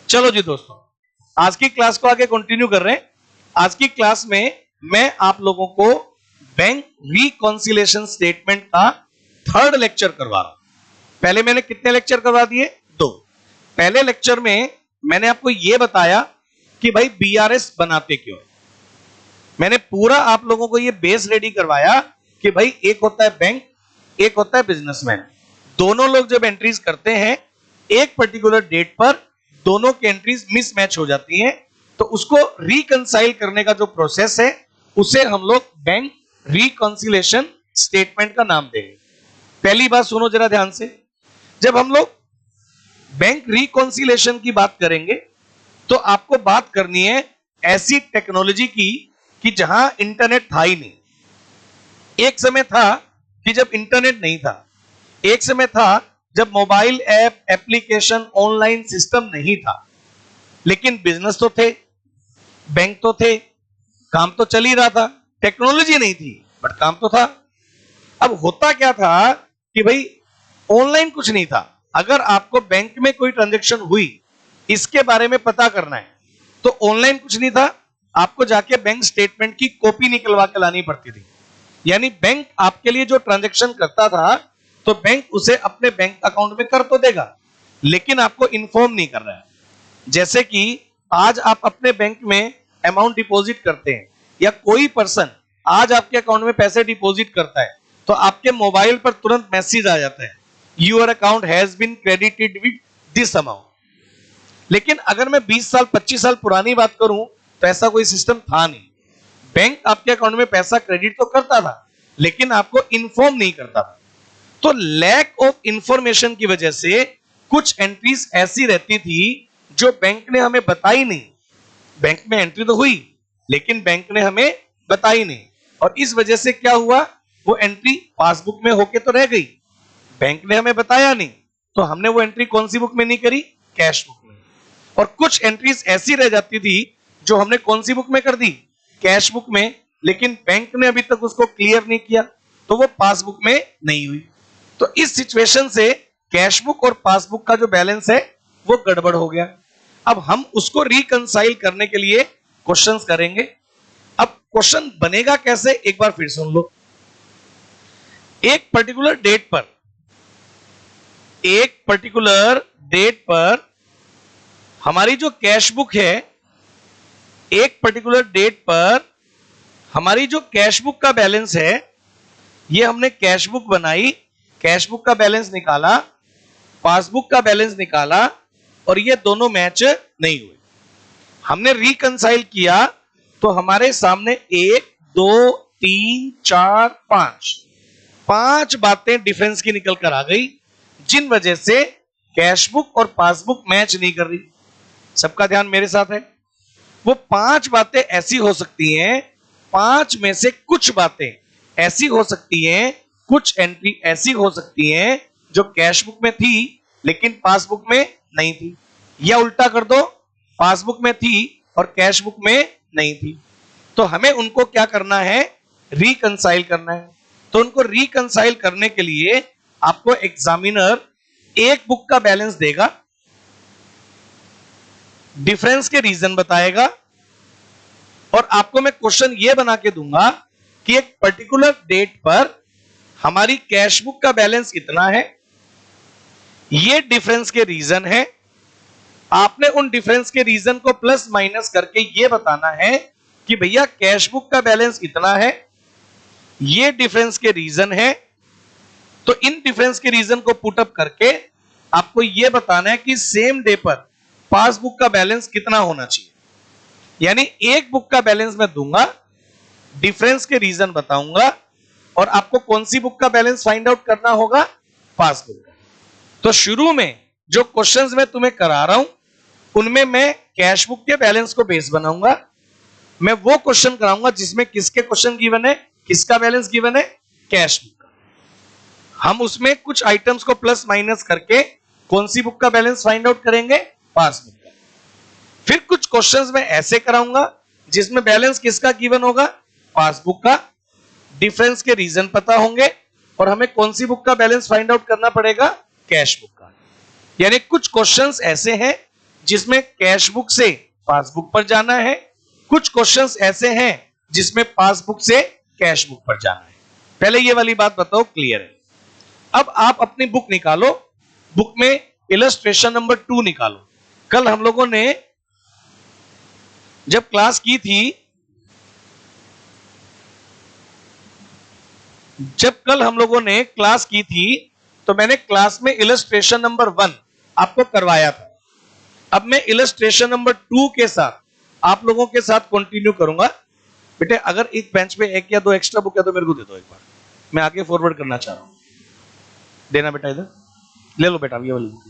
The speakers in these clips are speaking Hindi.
चलो जी दोस्तों, आज की क्लास को आगे कंटिन्यू कर रहे हैं। आज की क्लास में मैं आप लोगों को बैंक रिकॉन्सिलेशन स्टेटमेंट का थर्ड लेक्चर करवा रहा हूं। पहले मैंने कितने लेक्चर करवा दिए? 2। पहले लेक्चर में मैंने आपको यह बताया कि भाई बीआरएस बनाते क्यों। मैंने पूरा आप लोगों को यह बेस रेडी करवाया कि भाई एक होता है बैंक, एक होता है बिजनेसमैन। दोनों लोग जब एंट्रीज करते हैं एक पर्टिकुलर डेट पर, दोनों की एंट्रीज मिसमैच हो जाती हैं, तो उसको रिकंसाइल करने का जो प्रोसेस है उसे हम लोग बैंक रिकंसिलेशन स्टेटमेंट का नाम देंगे। पहली बात सुनो जरा ध्यान से, जब हम लोग बैंक रिकंसिलेशन की बात करेंगे तो आपको बात करनी है ऐसी टेक्नोलॉजी की कि जहां इंटरनेट था ही नहीं। एक समय था कि जब इंटरनेट नहीं था, एक समय था जब mobile app, application, online system नहीं था, लेकिन बिजनेस तो थे, बैंक तो थे, काम तो चल ही रहा था। टेक्नोलॉजी नहीं थी बट काम तो था। अब होता क्या था कि भाई ऑनलाइन कुछ नहीं था। अगर आपको बैंक में कोई ट्रांजैक्शन हुई इसके बारे में पता करना है तो ऑनलाइन कुछ नहीं था, आपको जाके बैंक स्टेटमेंट की कॉपी निकलवा के लानी पड़ती थी। यानी बैंक आपके लिए जो ट्रांजैक्शन करता था तो बैंक उसे अपने बैंक अकाउंट में कर तो देगा, लेकिन आपको इन्फॉर्म नहीं कर रहा है। जैसे कि आज आप अपने बैंक में अमाउंट डिपॉजिट करते हैं या कोई पर्सन आज आपके अकाउंट में पैसे डिपॉजिट करता है तो आपके मोबाइल पर तुरंत मैसेज आ जाता है, your account has been credited with this amount. लेकिन अगर मैं 20 साल 25 साल पुरानी बात करूं तो ऐसा कोई सिस्टम था नहीं। बैंक आपके अकाउंट में पैसा क्रेडिट तो करता था लेकिन आपको इन्फॉर्म नहीं करता था। तो लैक ऑफ इंफॉर्मेशन की वजह से कुछ एंट्रीज ऐसी रहती थी जो बैंक ने हमें बताई नहीं। बैंक में एंट्री तो हुई लेकिन बैंक ने हमें बताई नहीं, और इस वजह से क्या हुआ, वो एंट्री पासबुक में होके तो रह गई, बैंक ने हमें बताया नहीं, तो हमने वो एंट्री कौन सी बुक में नहीं करी? कैश बुक में। और कुछ एंट्रीज ऐसी रह जाती थी जो हमने कौन सी बुक में कर दी? कैश बुक में, लेकिन बैंक ने अभी तक उसको क्लियर नहीं किया तो वो पासबुक में नहीं हुई। तो इस सिचुएशन से कैश बुक और पासबुक का जो बैलेंस है वो गड़बड़ हो गया। अब हम उसको रिकंसाइल करने के लिए क्वेश्चंस करेंगे। अब क्वेश्चन बनेगा कैसे, एक बार फिर सुन लो। एक पर्टिकुलर डेट पर हमारी जो कैश बुक है, एक पर्टिकुलर डेट पर हमारी जो कैश बुक का बैलेंस है, ये हमने कैश बुक बनाई, कैश बुक का बैलेंस निकाला, पासबुक का बैलेंस निकाला, और ये दोनों मैच नहीं हुए। हमने रिकंसाइल किया तो हमारे सामने 1 2 3 4 5 बातें डिफरेंस की निकल कर आ गई, जिन वजह से कैश बुक और पासबुक मैच नहीं कर रही। सबका ध्यान मेरे साथ है। वो 5 बातें ऐसी हो सकती हैं, 5 में से कुछ बातें ऐसी हो सकती हैं, कुछ एंट्री ऐसी हो सकती हैं जो कैश बुक में थी लेकिन पासबुक में नहीं थी, या उल्टा कर दो, पासबुक में थी और कैश बुक में नहीं थी। तो हमें उनको क्या करना है? रिकंसाइल करना है। तो उनको रिकंसाइल करने के लिए आपको एग्जामिनर एक बुक का बैलेंस देगा, डिफरेंस के रीजन बताएगा, और आपको मैं क्वेश्चन ये बना के दूंगा कि एक पर्टिकुलर डेट पर हमारी कैश बुक का बैलेंस कितना है, ये डिफरेंस के रीजन है। आपने उन डिफरेंस के रीजन को प्लस माइनस करके ये बताना है कि भैया कैश बुक का बैलेंस कितना है, ये डिफरेंस के रीजन है। तो इन डिफरेंस के रीजन को पुट अप करके आपको यह बताना है कि सेम डे पर पासबुक का बैलेंस कितना होना चाहिए। यानी एक बुक का बैलेंस मैं दूंगा, डिफरेंस के रीजन बताऊंगा, और आपको कौन सी बुक का बैलेंस फाइंड आउट करना होगा? पासबुक का। तो शुरू में जो क्वेश्चंस मैं तुम्हें करा रहा हूं उनमें मैं कैश बुक के बैलेंस को बेस बनाऊंगा। मैं वो क्वेश्चन कराऊंगा जिसमें किसके क्वेश्चन गिवन है, किसका बैलेंस गिवन है? कैश बुक का। हम उसमें कुछ आइटम्स को प्लस माइनस करके कौन सी बुक का बैलेंस फाइंड आउट करेंगे? पासबुक का। फिर कुछ क्वेश्चंस मैं ऐसे कराऊंगा जिसमें बैलेंस किसका गिवन होगा? पासबुक का। डिफरेंस के रीजन पता होंगे और हमें कौन सी बुक का बैलेंस फाइंड आउट करना पड़ेगा? कैश बुक का। यानी कुछ क्वेश्चंस ऐसे हैं जिसमें कैश बुक से पासबुक पर जाना है, कुछ क्वेश्चंस ऐसे हैं जिसमें पासबुक से कैश बुक पर जाना है। पहले ये वाली बात बताओ, क्लियर है? अब आप अपनी बुक निकालो, बुक में इलस्ट्रेशन नंबर 2 निकालो। कल हम लोगों ने जब क्लास की थी, तो मैंने क्लास में इलस्ट्रेशन नंबर 1 आपको करवाया था। अब मैं इलस्ट्रेशन नंबर 2 के साथ आप लोगों के साथ कंटिन्यू करूंगा। बेटे अगर एक बेंच पे 1 या 2 एक्स्ट्रा बुक है तो मेरे को दे दो एक बार, मैं आगे फॉरवर्ड करना चाह रहा हूं। देना बेटा, इधर ले लो बेटा, ये वाली बुक।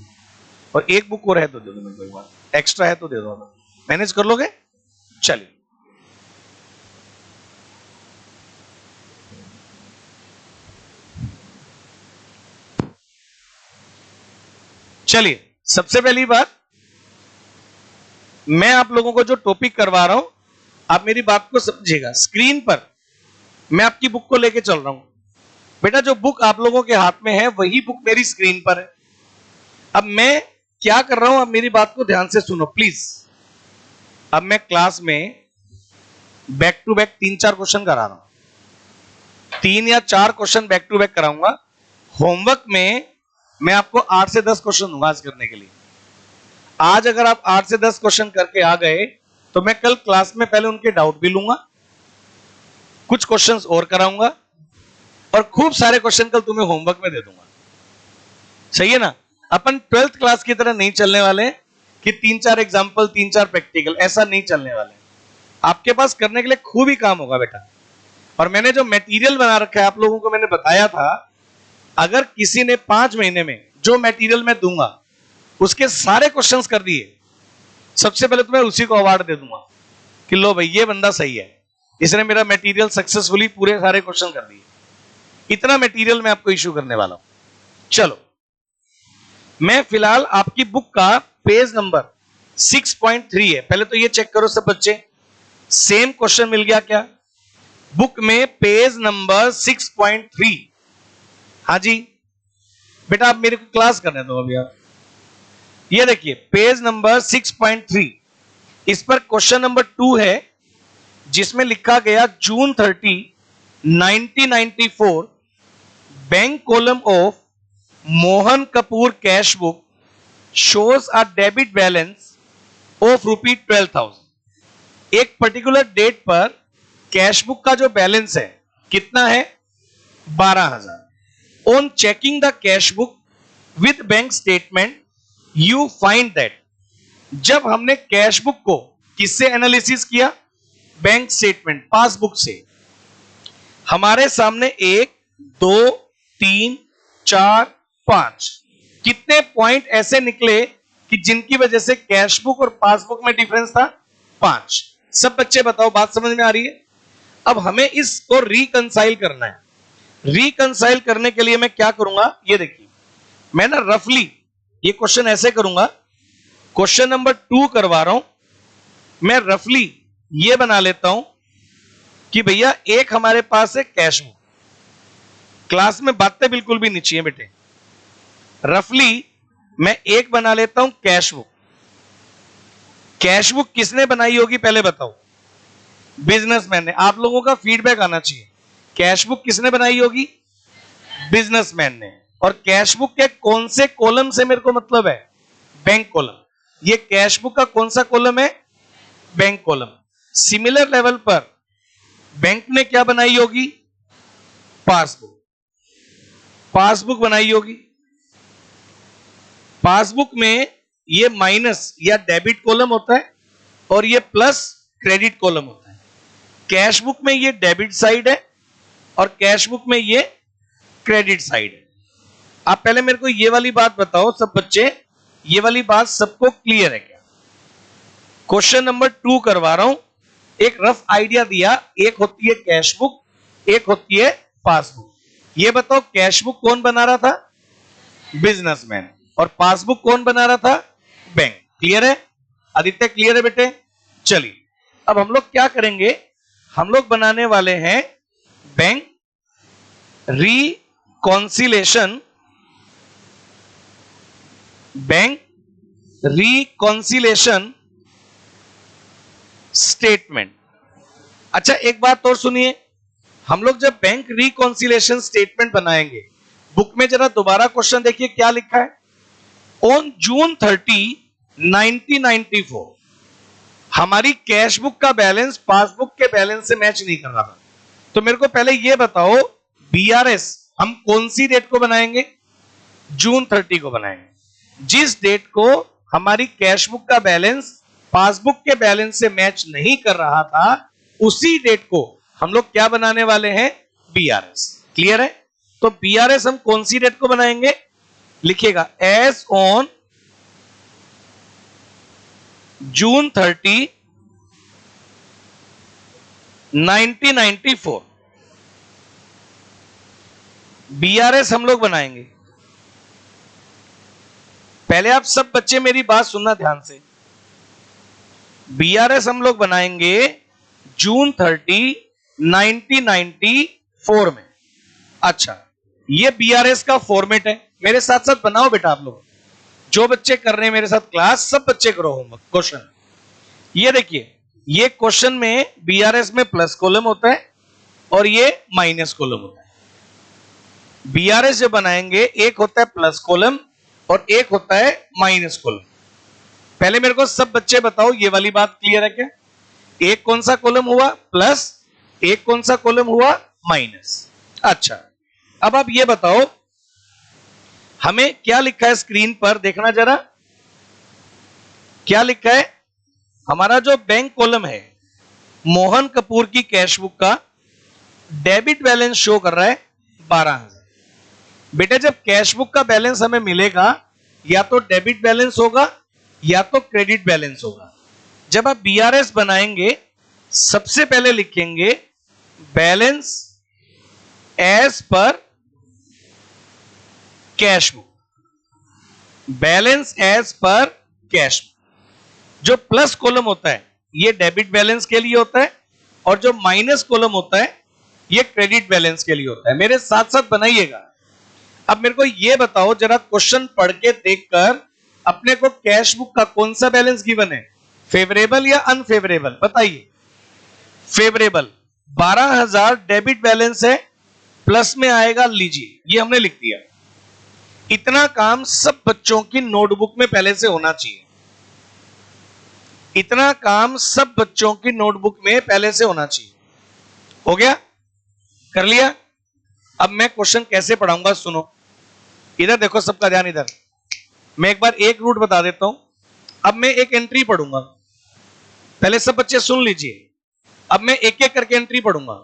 और एक बुक और है तो दे दो मेरे को एक बार, एक्स्ट्रा है तो दे दो। मैनेज कर लोगे? चलिए सबसे पहली बात, मैं आप लोगों को जो टॉपिक करवा रहा हूं, आप मेरी बात को समझिएगा। स्क्रीन पर मैं आपकी बुक को लेके चल रहा हूं। बेटा जो बुक आप लोगों के हाथ में है वही बुक मेरी स्क्रीन पर है। अब मैं क्या कर रहा हूं, आप मेरी बात को ध्यान से सुनो प्लीज। अब मैं क्लास में बैक टू बैक 3-4 क्वेश्चन करा रहा हूं, 3 या 4 क्वेश्चन बैक टू बैक कराऊंगा। होमवर्क में मैं आपको 8 से 10 क्वेश्चन दूंगा आज करने के लिए। आज अगर आप 8 से 10 क्वेश्चन करके आ गए तो मैं कल क्लास में पहले उनके डाउट भी लूंगा, कुछ क्वेश्चंस और कराऊंगा, और खूब सारे क्वेश्चन कल तुम्हें होमवर्क में दे दूंगा। सही है ना? अपन 12th क्लास की तरह नहीं चलने वाले कि 3-4 एग्जाम्पल 3-4 प्रैक्टिकल, ऐसा नहीं चलने वाले। आपके पास करने के लिए खूब ही काम होगा बेटा। और मैंने जो मटेरियल बना रखा है आप लोगों को, मैंने बताया था अगर किसी ने 5 महीने में जो मटेरियल मैं दूंगा उसके सारे क्वेश्चंस कर दिए, सबसे पहले तो मैं उसी को अवार्ड दे दूंगा कि लो भाई ये बंदा सही है, इसने मेरा मटेरियल सक्सेसफुली पूरे सारे क्वेश्चन कर दिए। इतना मटेरियल मैं आपको इश्यू करने वाला हूं। चलो मैं फिलहाल आपकी बुक का पेज नंबर 6.3 है, पहले तो ये चेक करो सब बच्चे, सेम क्वेश्चन मिल गया क्या? बुक में पेज नंबर 6.3। हाँ जी बेटा आप मेरे को क्लास करने दो अभी। आप ये देखिए पेज नंबर 6.3, इस पर क्वेश्चन नंबर 2 है जिसमें लिखा गया जून 30, 1994 bank column of Mohan Kapoor cash book shows a debit balance of ₹12,000। एक पर्टिकुलर डेट पर कैश बुक का जो बैलेंस है कितना है? 12,000। On checking the cash book with bank statement you find that, जब हमने कैश बुक को किससे एनालिसिस किया? बैंक स्टेटमेंट, पासबुक से। हमारे सामने 1, 2, 3, 4, 5 कितने पॉइंट ऐसे निकले कि जिनकी वजह से कैश बुक और पासबुक में डिफरेंस था? 5। सब बच्चे बताओ बात समझ में आ रही है? अब हमें इसको रिकंसाइल करना है। रिकंसाइल करने के लिए मैं क्या करूंगा, ये देखिए मैं ना रफली ये क्वेश्चन ऐसे करूंगा, क्वेश्चन नंबर 2 करवा रहा हूं, मैं रफली ये बना लेता हूं कि भैया एक हमारे पास है कैश बुक। क्लास में बातें बिल्कुल भी नहीं चाहिए बेटे, रफली मैं एक बना लेता हूं कैश बुक। कैश बुक किसने बनाई होगी पहले बताओ? बिजनेसमैन ने। आप लोगों का फीडबैक आना चाहिए, कैश बुक किसने बनाई होगी? बिजनेसमैन ने। और कैश बुक के कौन से कॉलम से मेरे को मतलब है? Bank column. ये कैश बुक का कौन सा कॉलम है? Bank column. सिमिलर लेवल पर बैंक ने क्या बनाई होगी? पासबुक। पासबुक बनाई होगी। पासबुक में ये माइनस या डेबिट कॉलम होता है और ये प्लस क्रेडिट कॉलम होता है। कैश बुक में ये डेबिट साइड है और कैश बुक में ये क्रेडिट साइड है। आप पहले मेरे को ये वाली बात बताओ सब बच्चे, ये वाली बात सबको क्लियर है क्या? क्वेश्चन नंबर 2 करवा रहा हूं, एक रफ आइडिया दिया, एक होती है कैश बुक, एक होती है पासबुक। ये बताओ कैश बुक कौन बना रहा था? बिजनेसमैन। और पासबुक कौन बना रहा था? बैंक। क्लियर है आदित्य? क्लियर है बेटे? चलिए अब हम लोग क्या करेंगे, हम लोग बनाने वाले हैं bank reconciliation, bank reconciliation statement. अच्छा एक बात और सुनिए, हम लोग जब बैंक रिकॉन्सिलेशन स्टेटमेंट बनाएंगे, बुक में जरा दोबारा क्वेश्चन देखिए क्या लिखा है। ऑन जून 30, 1994 हमारी कैश बुक का बैलेंस पासबुक के बैलेंस से मैच नहीं कर रहा था। तो मेरे को पहले यह बताओ, बीआरएस हम कौन सी डेट को बनाएंगे? जून 30 को बनाएंगे। जिस डेट को हमारी कैश बुक का बैलेंस पासबुक के बैलेंस से मैच नहीं कर रहा था, उसी डेट को हम लोग क्या बनाने वाले हैं? बीआरएस। क्लियर है? तो बीआरएस हम कौन सी डेट को बनाएंगे? लिखिएगा एज ऑन जून 30, 1994 बीआरएस हम लोग बनाएंगे। पहले आप सब बच्चे मेरी बात सुनना ध्यान से। बीआरएस हम लोग बनाएंगे जून 30, 1994 में। अच्छा, ये बीआरएस का फॉर्मेट है। मेरे साथ साथ बनाओ बेटा आप लोग, जो बच्चे कर रहे हैं मेरे साथ क्लास, सब बच्चे करो होमवर्क। क्वेश्चन ये देखिए, ये क्वेश्चन में बीआरएस में प्लस कॉलम होता है और ये माइनस कॉलम होता है। बीआरएस जो बनाएंगे, एक होता है प्लस कॉलम और एक होता है माइनस कॉलम। पहले मेरे को सब बच्चे बताओ, ये वाली बात क्लियर है क्या? एक कौन सा कॉलम हुआ? प्लस। एक कौन सा कॉलम हुआ? माइनस। अच्छा, अब आप ये बताओ हमें क्या लिखा है स्क्रीन पर, देखना जरा क्या लिखा है। हमारा जो बैंक कॉलम है, मोहन कपूर की कैश बुक का डेबिट बैलेंस शो कर रहा है 12,000। बेटा जब कैश बुक का बैलेंस हमें मिलेगा, या तो डेबिट बैलेंस होगा या तो क्रेडिट बैलेंस होगा। जब आप बीआरएस बनाएंगे, सबसे पहले लिखेंगे balance as per cash book. Balance as per cash book. जो प्लस कॉलम होता है ये डेबिट बैलेंस के लिए होता है, और जो माइनस कॉलम होता है ये क्रेडिट बैलेंस के लिए होता है। मेरे साथ साथ बनाइएगा। अब मेरे को ये बताओ जरा, क्वेश्चन पढ़ के देखकर अपने को कैश बुक का कौन सा बैलेंस गिवन है, फेवरेबल या अनफेवरेबल? बताइए। फेवरेबल 12,000 डेबिट बैलेंस है, प्लस में आएगा, लीजिए ये हमने लिख दिया। इतना काम सब बच्चों की नोटबुक में पहले से होना चाहिए। इतना काम सब बच्चों की नोटबुक में पहले से होना चाहिए। हो गया? कर लिया? अब मैं क्वेश्चन कैसे पढ़ाऊंगा सुनो। इधर देखो, सबका ध्यान इधर। मैं एक बार एक रूट बता देता हूं। अब मैं एक एंट्री पढ़ूंगा, पहले सब बच्चे सुन लीजिए। अब मैं एक एक करके एंट्री पढ़ूंगा।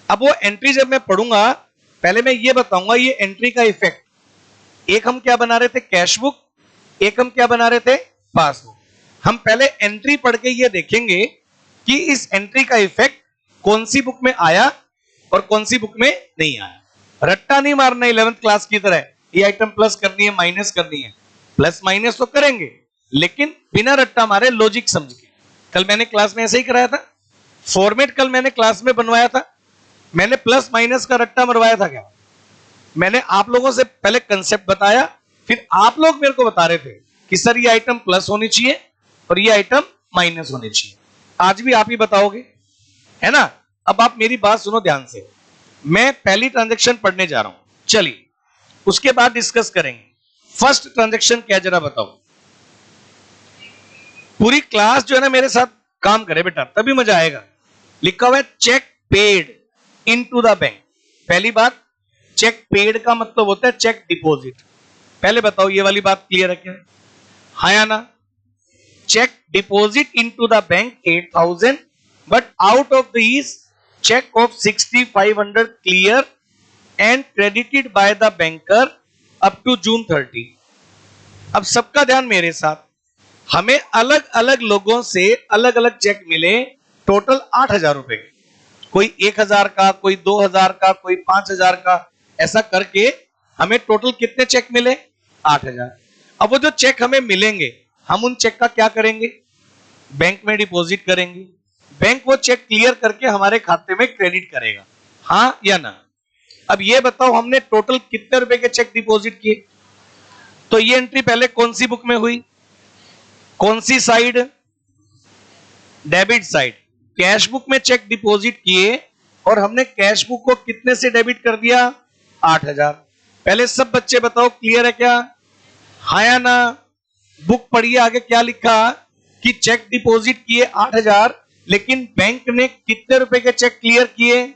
अब वो एंट्री जब मैं पढ़ूंगा, पहले मैं ये बताऊंगा ये एंट्री का इफेक्ट। एक हम क्या बना रहे थे? Cash book. एक हम क्या बना रहे थे? पासबुक। हम पहले एंट्री पढ़ के ये देखेंगे कि इस एंट्री का इफेक्ट कौन सी बुक में आया और कौन सी बुक में नहीं आया। रट्टा नहीं मारना 11th क्लास की तरह, ये आइटम प्लस करनी है, माइनस करनी है। प्लस माइनस तो करेंगे, लेकिन बिना रट्टा मारे, लॉजिक समझ के। कल मैंने क्लास में ऐसे ही कराया था। फॉर्मेट कल मैंने क्लास में बनवाया था। मैंने प्लस माइनस का रट्टा मरवाया था क्या? मैंने आप लोगों से पहले कंसेप्ट बताया, फिर आप लोग मेरे को बता रहे थे कि सर ये आइटम प्लस होनी चाहिए और ये आइटम माइनस होनी चाहिए। आज भी आप ही बताओगे, है ना? अब आप मेरी बात सुनो ध्यान से। मैं पहली ट्रांजैक्शन पढ़ने जा रहा हूं, चलिए उसके बाद डिस्कस करेंगे। फर्स्ट ट्रांजैक्शन क्या, जरा बताओ। पूरी क्लास जो है ना मेरे साथ काम करे बेटा, तभी मजा आएगा। लिखा हुआ है cheque paid into the bank. पहली बात, चेक पेड का मतलब होता है चेक डिपॉजिट। पहले बताओ ये वाली बात क्लियर है क्या? हाँ या ना? Cheque deposit into the bank 8,000, but out of this check of 6,500 clear and credited by the banker up to June 30। अब सबका ध्यान मेरे साथ। हमें अलग अलग लोगों से अलग अलग चेक मिले, टोटल 8,000 रुपए के। कोई 1,000 का, कोई 2,000 का, कोई 5,000 का, ऐसा करके हमें टोटल कितने चेक मिले? 8,000। अब वो जो चेक हमें मिलेंगे, हम उन चेक का क्या करेंगे? बैंक में डिपॉजिट करेंगे। बैंक वो चेक क्लियर करके हमारे खाते में क्रेडिट करेगा, हाँ या ना? अब ये बताओ हमने टोटल कितने रुपए के चेक डिपॉजिट किए? तो ये एंट्री पहले कौन सी बुक में हुई? कौन सी side? Debit side. Cash book में चेक डिपॉजिट किए और हमने कैश बुक को कितने से डेबिट कर दिया? 8,000। पहले सब बच्चे बताओ क्लियर है क्या? हाँ या ना? बुक पढ़िए आगे क्या लिखा कि चेक डिपॉजिट किए 8,000, लेकिन बैंक ने कितने रुपए के चेक क्लियर किए?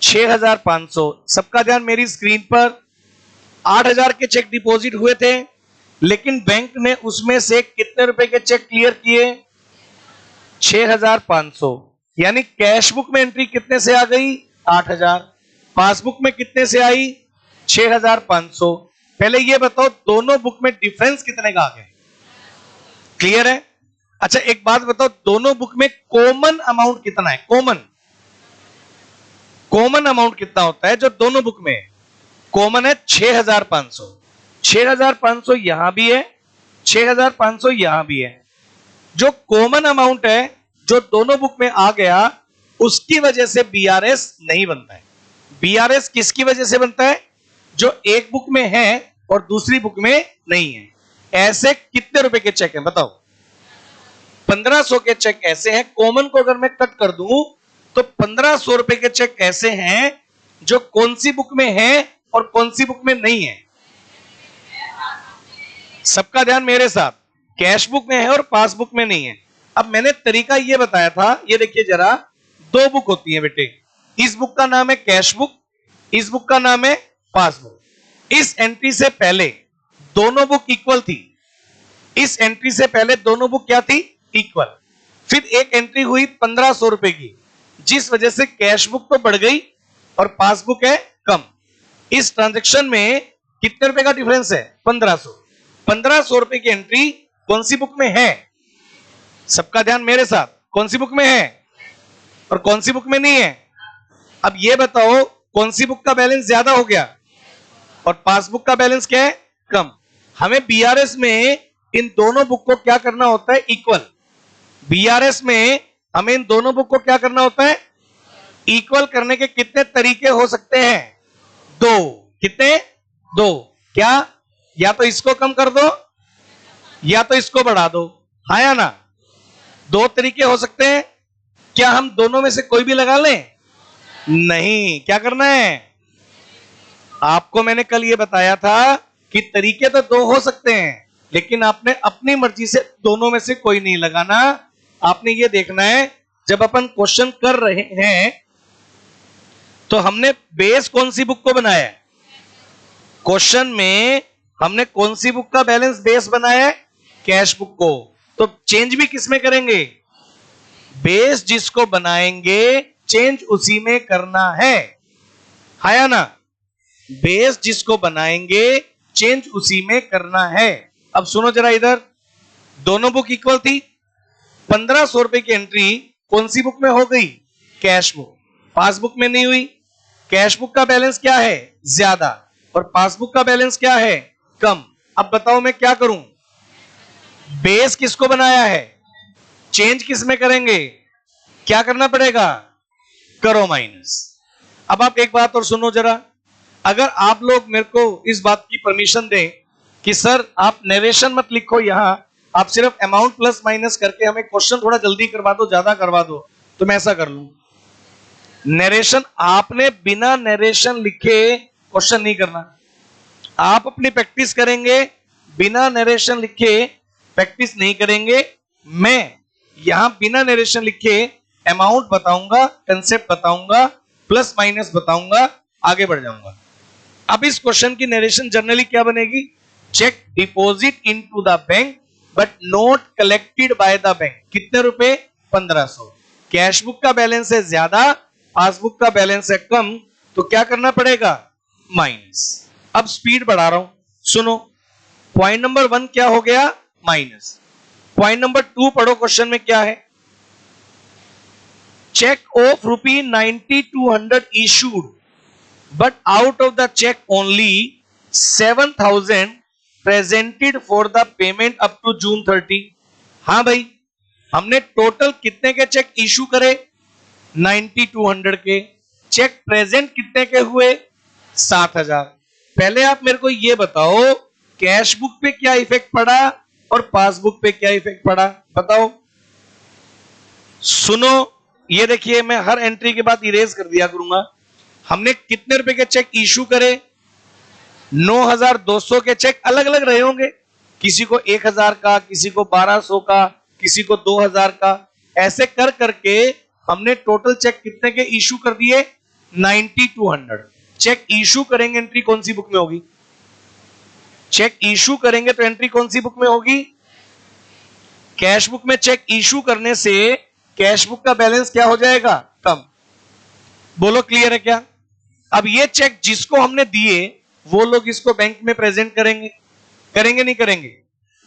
6,500। सबका ध्यान मेरी स्क्रीन पर। 8,000 के चेक डिपॉजिट हुए थे, लेकिन बैंक ने उसमें से कितने रुपए के चेक क्लियर किए? 6,500। यानी कैश बुक में एंट्री कितने से आ गई? 8,000। पासबुक में कितने से आई? 6,500। पहले ये बताओ दोनों बुक में डिफरेंस कितने का आ गया? क्लियर है? अच्छा एक बात बताओ, दोनों बुक में कॉमन अमाउंट कितना है? कॉमन अमाउंट कितना होता है जो दोनों बुक में है? कॉमन है 6,500। 6,500 यहां भी है, 6,500 यहां भी है। जो कॉमन अमाउंट है जो दोनों बुक में आ गया, उसकी वजह से बीआरएस नहीं बनता है। बीआरएस किसकी वजह से बनता है? जो एक बुक में है और दूसरी बुक में नहीं है। ऐसे कितने रुपए के चेक हैं बताओ? 1,500 के चेक ऐसे हैं। कॉमन को अगर मैं कट कर दूं तो 1,500 रुपए के चेक ऐसे हैं जो कौन सी बुक में है और कौन सी बुक में नहीं है? सबका ध्यान मेरे साथ। कैश बुक में है और पासबुक में नहीं है। अब मैंने तरीका यह बताया था, ये देखिए जरा, दो बुक होती है बेटे। इस बुक का नाम है कैश बुक, इस बुक का नाम है पासबुक। इस एंट्री से पहले दोनों बुक इक्वल थी। इस एंट्री से पहले दोनों बुक क्या थी? इक्वल। फिर एक एंट्री हुई 1,500 रुपए की, जिस वजह से कैश बुक तो बढ़ गई और पासबुक है कम। इस ट्रांजैक्शन में कितने रुपए का डिफरेंस है? 1,500। 1,500 रुपए की एंट्री कौन सी बुक में है? सबका ध्यान मेरे साथ। कौन सी बुक में है और कौन सी बुक में नहीं है? अब ये बताओ कौन सी बुक का बैलेंस ज्यादा हो गया और पासबुक का बैलेंस क्या है? कम। हमें बीआरएस में इन दोनों बुक को क्या करना होता है? इक्वल। बीआरएस में हमें इन दोनों बुक को क्या करना होता है? इक्वल करने के कितने तरीके हो सकते हैं? दो। कितने? दो। क्या? या तो इसको कम कर दो या तो इसको बढ़ा दो। हाँ या ना? दो तरीके हो सकते हैं। क्या हम दोनों में से कोई भी लगा लें? नहीं। क्या करना है? आपको मैंने कल ये बताया था कि तरीके तो दो हो सकते हैं, लेकिन आपने अपनी मर्जी से दोनों में से कोई नहीं लगाना। आपने ये देखना है जब अपन क्वेश्चन कर रहे हैं तो हमने बेस कौन सी बुक को बनाया है? क्वेश्चन में हमने कौन सी बुक का बैलेंस बेस बनाया है? कैश बुक को। तो चेंज भी किस में करेंगे? बेस जिसको बनाएंगे चेंज उसी में करना है। है या ना? बेस जिसको बनाएंगे चेंज उसी में करना है। अब सुनो जरा इधर, दोनों बुक इक्वल थी। 1,500 रुपए की एंट्री कौन सी बुक में हो गई? Cash book. पासबुक में नहीं हुई। कैश बुक का बैलेंस क्या है? ज्यादा। और पासबुक का बैलेंस क्या है? कम। अब बताओ मैं क्या करूं? बेस किसको बनाया है? चेंज किस में करेंगे? क्या करना पड़ेगा? करो माइनस। अब आप एक बात और सुनो जरा, अगर आप लोग मेरे को इस बात की परमिशन दें कि सर आप नरेशन मत लिखो, यहां आप सिर्फ अमाउंट प्लस माइनस करके हमें क्वेश्चन थोड़ा जल्दी करवा दो, ज्यादा करवा दो, तो मैं ऐसा कर लूं। नरेशन आपने बिना नरेशन लिखे क्वेश्चन नहीं करना। आप अपनी प्रैक्टिस करेंगे, बिना नरेशन लिखे प्रैक्टिस नहीं करेंगे। मैं यहां बिना नरेशन लिखे अमाउंट बताऊंगा, कंसेप्ट बताऊंगा, प्लस माइनस बताऊंगा, आगे बढ़ जाऊंगा। अब इस क्वेश्चन की नरेशन जनरली क्या बनेगी? Cheque deposit into the bank but not collected by the bank. कितने रुपए? 1,500। कैश बुक का बैलेंस है ज्यादा, पासबुक का बैलेंस है कम, तो क्या करना पड़ेगा? माइनस। अब स्पीड बढ़ा रहा हूं, सुनो। पॉइंट नंबर 1 क्या हो गया? माइनस। पॉइंट नंबर 2 पढ़ो, क्वेश्चन में क्या है? Cheque of ₹9200 issued, but out of the check only 7,000 presented for the payment up to June 30। हाँ भाई, हमने टोटल कितने के चेक इशू करे? 9200 के। चेक प्रेजेंट कितने के हुए? 7,000। पहले आप मेरे को ये बताओ कैश बुक पे क्या इफेक्ट पड़ा और पासबुक पे क्या इफेक्ट पड़ा बताओ। सुनो, ये देखिए मैं हर एंट्री के बाद इरेज कर दिया करूंगा। हमने कितने रुपए के चेक इशू करे? 9,200 के चेक अलग अलग रहे होंगे, किसी को 1,000 का, किसी को 1,200 का, किसी को 2,000 का, ऐसे कर करके हमने टोटल चेक कितने के इशू कर दिए? 9,200 चेक इशू करेंगे। एंट्री कौन सी बुक में होगी? चेक इशू करेंगे तो एंट्री कौन सी बुक में होगी? कैश बुक में चेक इशू करने से कैश बुक का बैलेंस क्या हो जाएगा? कम। बोलो क्लियर है क्या? अब ये चेक जिसको हमने दिए वो लोग इसको बैंक में प्रेजेंट करेंगे, करेंगे नहीं करेंगे?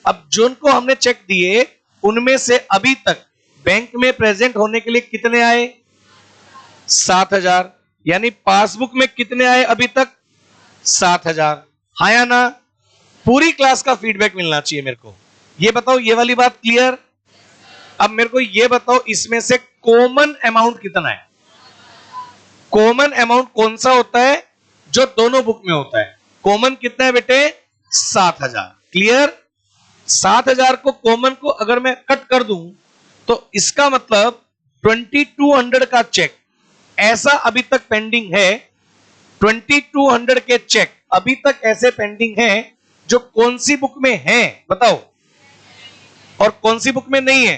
अब जिनको हमने चेक दिए उनमें से अभी तक बैंक में प्रेजेंट होने के लिए कितने आए? 7,000। यानी पासबुक में कितने आए अभी तक? 7,000। हाँ या ना? पूरी क्लास का फीडबैक मिलना चाहिए मेरे को। ये बताओ, ये वाली बात क्लियर? अब मेरे को ये बताओ, इसमें से कॉमन अमाउंट कितना है? कॉमन अमाउंट कौन सा होता है? जो दोनों बुक में होता है। कॉमन कितना है बेटे? 7,000। क्लियर? 7,000 को कॉमन को अगर मैं कट कर दूं तो इसका मतलब 2,200 का चेक ऐसा अभी तक पेंडिंग है। 2,200 के चेक अभी तक ऐसे पेंडिंग है जो कौन सी बुक में है बताओ, और कौन सी बुक में नहीं है?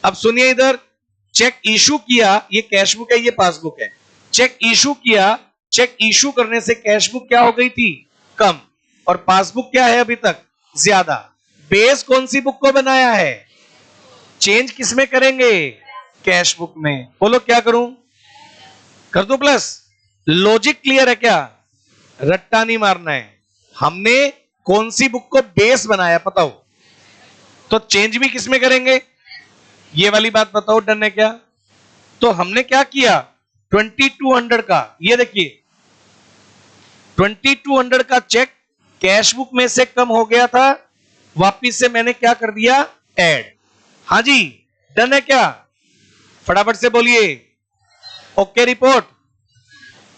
अब सुनिए इधर, चेक इशू किया, ये कैश बुक है, ये पासबुक है। चेक इशू किया, चेक इशू करने से कैश बुक क्या हो गई थी? कम। और पासबुक क्या है अभी तक? ज्यादा। बेस कौन सी बुक को बनाया है? चेंज किसमें करेंगे? कैश बुक में। बोलो क्या करूं? कर दो प्लस? लॉजिक क्लियर है क्या? रट्टा नहीं मारना है। हमने कौन सी बुक को बेस बनाया बताओ, तो चेंज भी किसमें करेंगे? ये वाली बात बताओ, डन है क्या? तो हमने क्या किया? 2,200 का, ये देखिए 2,200 का चेक कैश बुक में से कम हो गया था, वापिस से मैंने क्या कर दिया? ऐड। हाँ जी, डन है क्या? फटाफट से बोलिए। Okay report.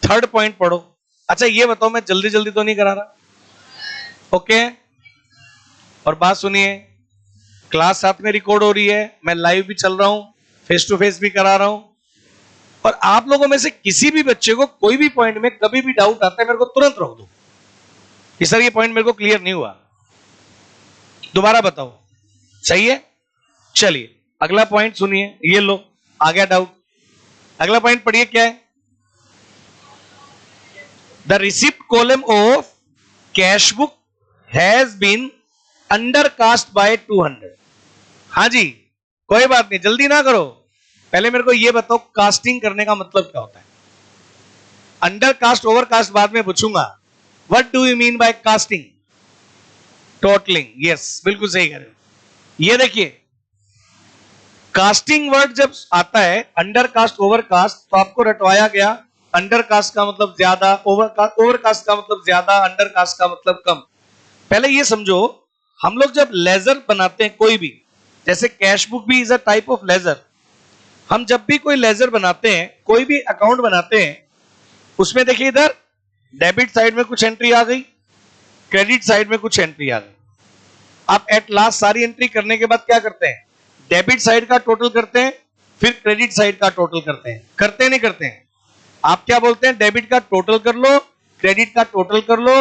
थर्ड पॉइंट पढ़ो। अच्छा ये बताओ, मैं जल्दी जल्दी तो नहीं करा रहा? ओके। और बात सुनिए, क्लास साथ में रिकॉर्ड हो रही है, मैं लाइव भी चल रहा हूं, फेस टू फेस भी करा रहा हूं, और आप लोगों में से किसी भी बच्चे को कोई भी पॉइंट में कभी भी डाउट आता है मेरे को तुरंत रोक दो कि सर ये पॉइंट मेरे को क्लियर नहीं हुआ, दोबारा बताओ। सही है? चलिए अगला पॉइंट सुनिए। ये लो, आ गया डाउट। अगला पॉइंट पढ़िए क्या है? The receipt column of cash book has been undercast by 200। हाँ जी, कोई बात नहीं, जल्दी ना करो। पहले मेरे को यह बताओ, कास्टिंग करने का मतलब क्या होता है? अंडरकास्ट ओवरकास्ट बाद में पूछूंगा। What do you mean by casting? Totalling. Yes, बिल्कुल सही कह रहे हो। ये देखिए, कास्टिंग वर्ड जब आता है, अंडरकास्ट ओवरकास्ट, तो आपको रटवाया गया। अंडरकास्ट का मतलब ज्यादा, ओवरकास्ट का मतलब ज्यादा, अंडरकास्ट का मतलब कम। पहले ये समझो, हम लोग जब लेजर बनाते हैं कोई भी, जैसे कैश बुक भी is a type of ledger. हम जब भी कोई लेजर बनाते हैं, कोई भी अकाउंट बनाते हैं, उसमें देखिए इधर डेबिट साइड में कुछ एंट्री आ गई, क्रेडिट साइड में कुछ एंट्री आ गई। आप एट लास्ट सारी एंट्री करने के बाद क्या करते हैं? डेबिट साइड का टोटल करते हैं, फिर क्रेडिट साइड का टोटल करते हैं। करते नहीं करते हैं? आप क्या बोलते हैं? डेबिट का टोटल कर लो, क्रेडिट का टोटल कर लो।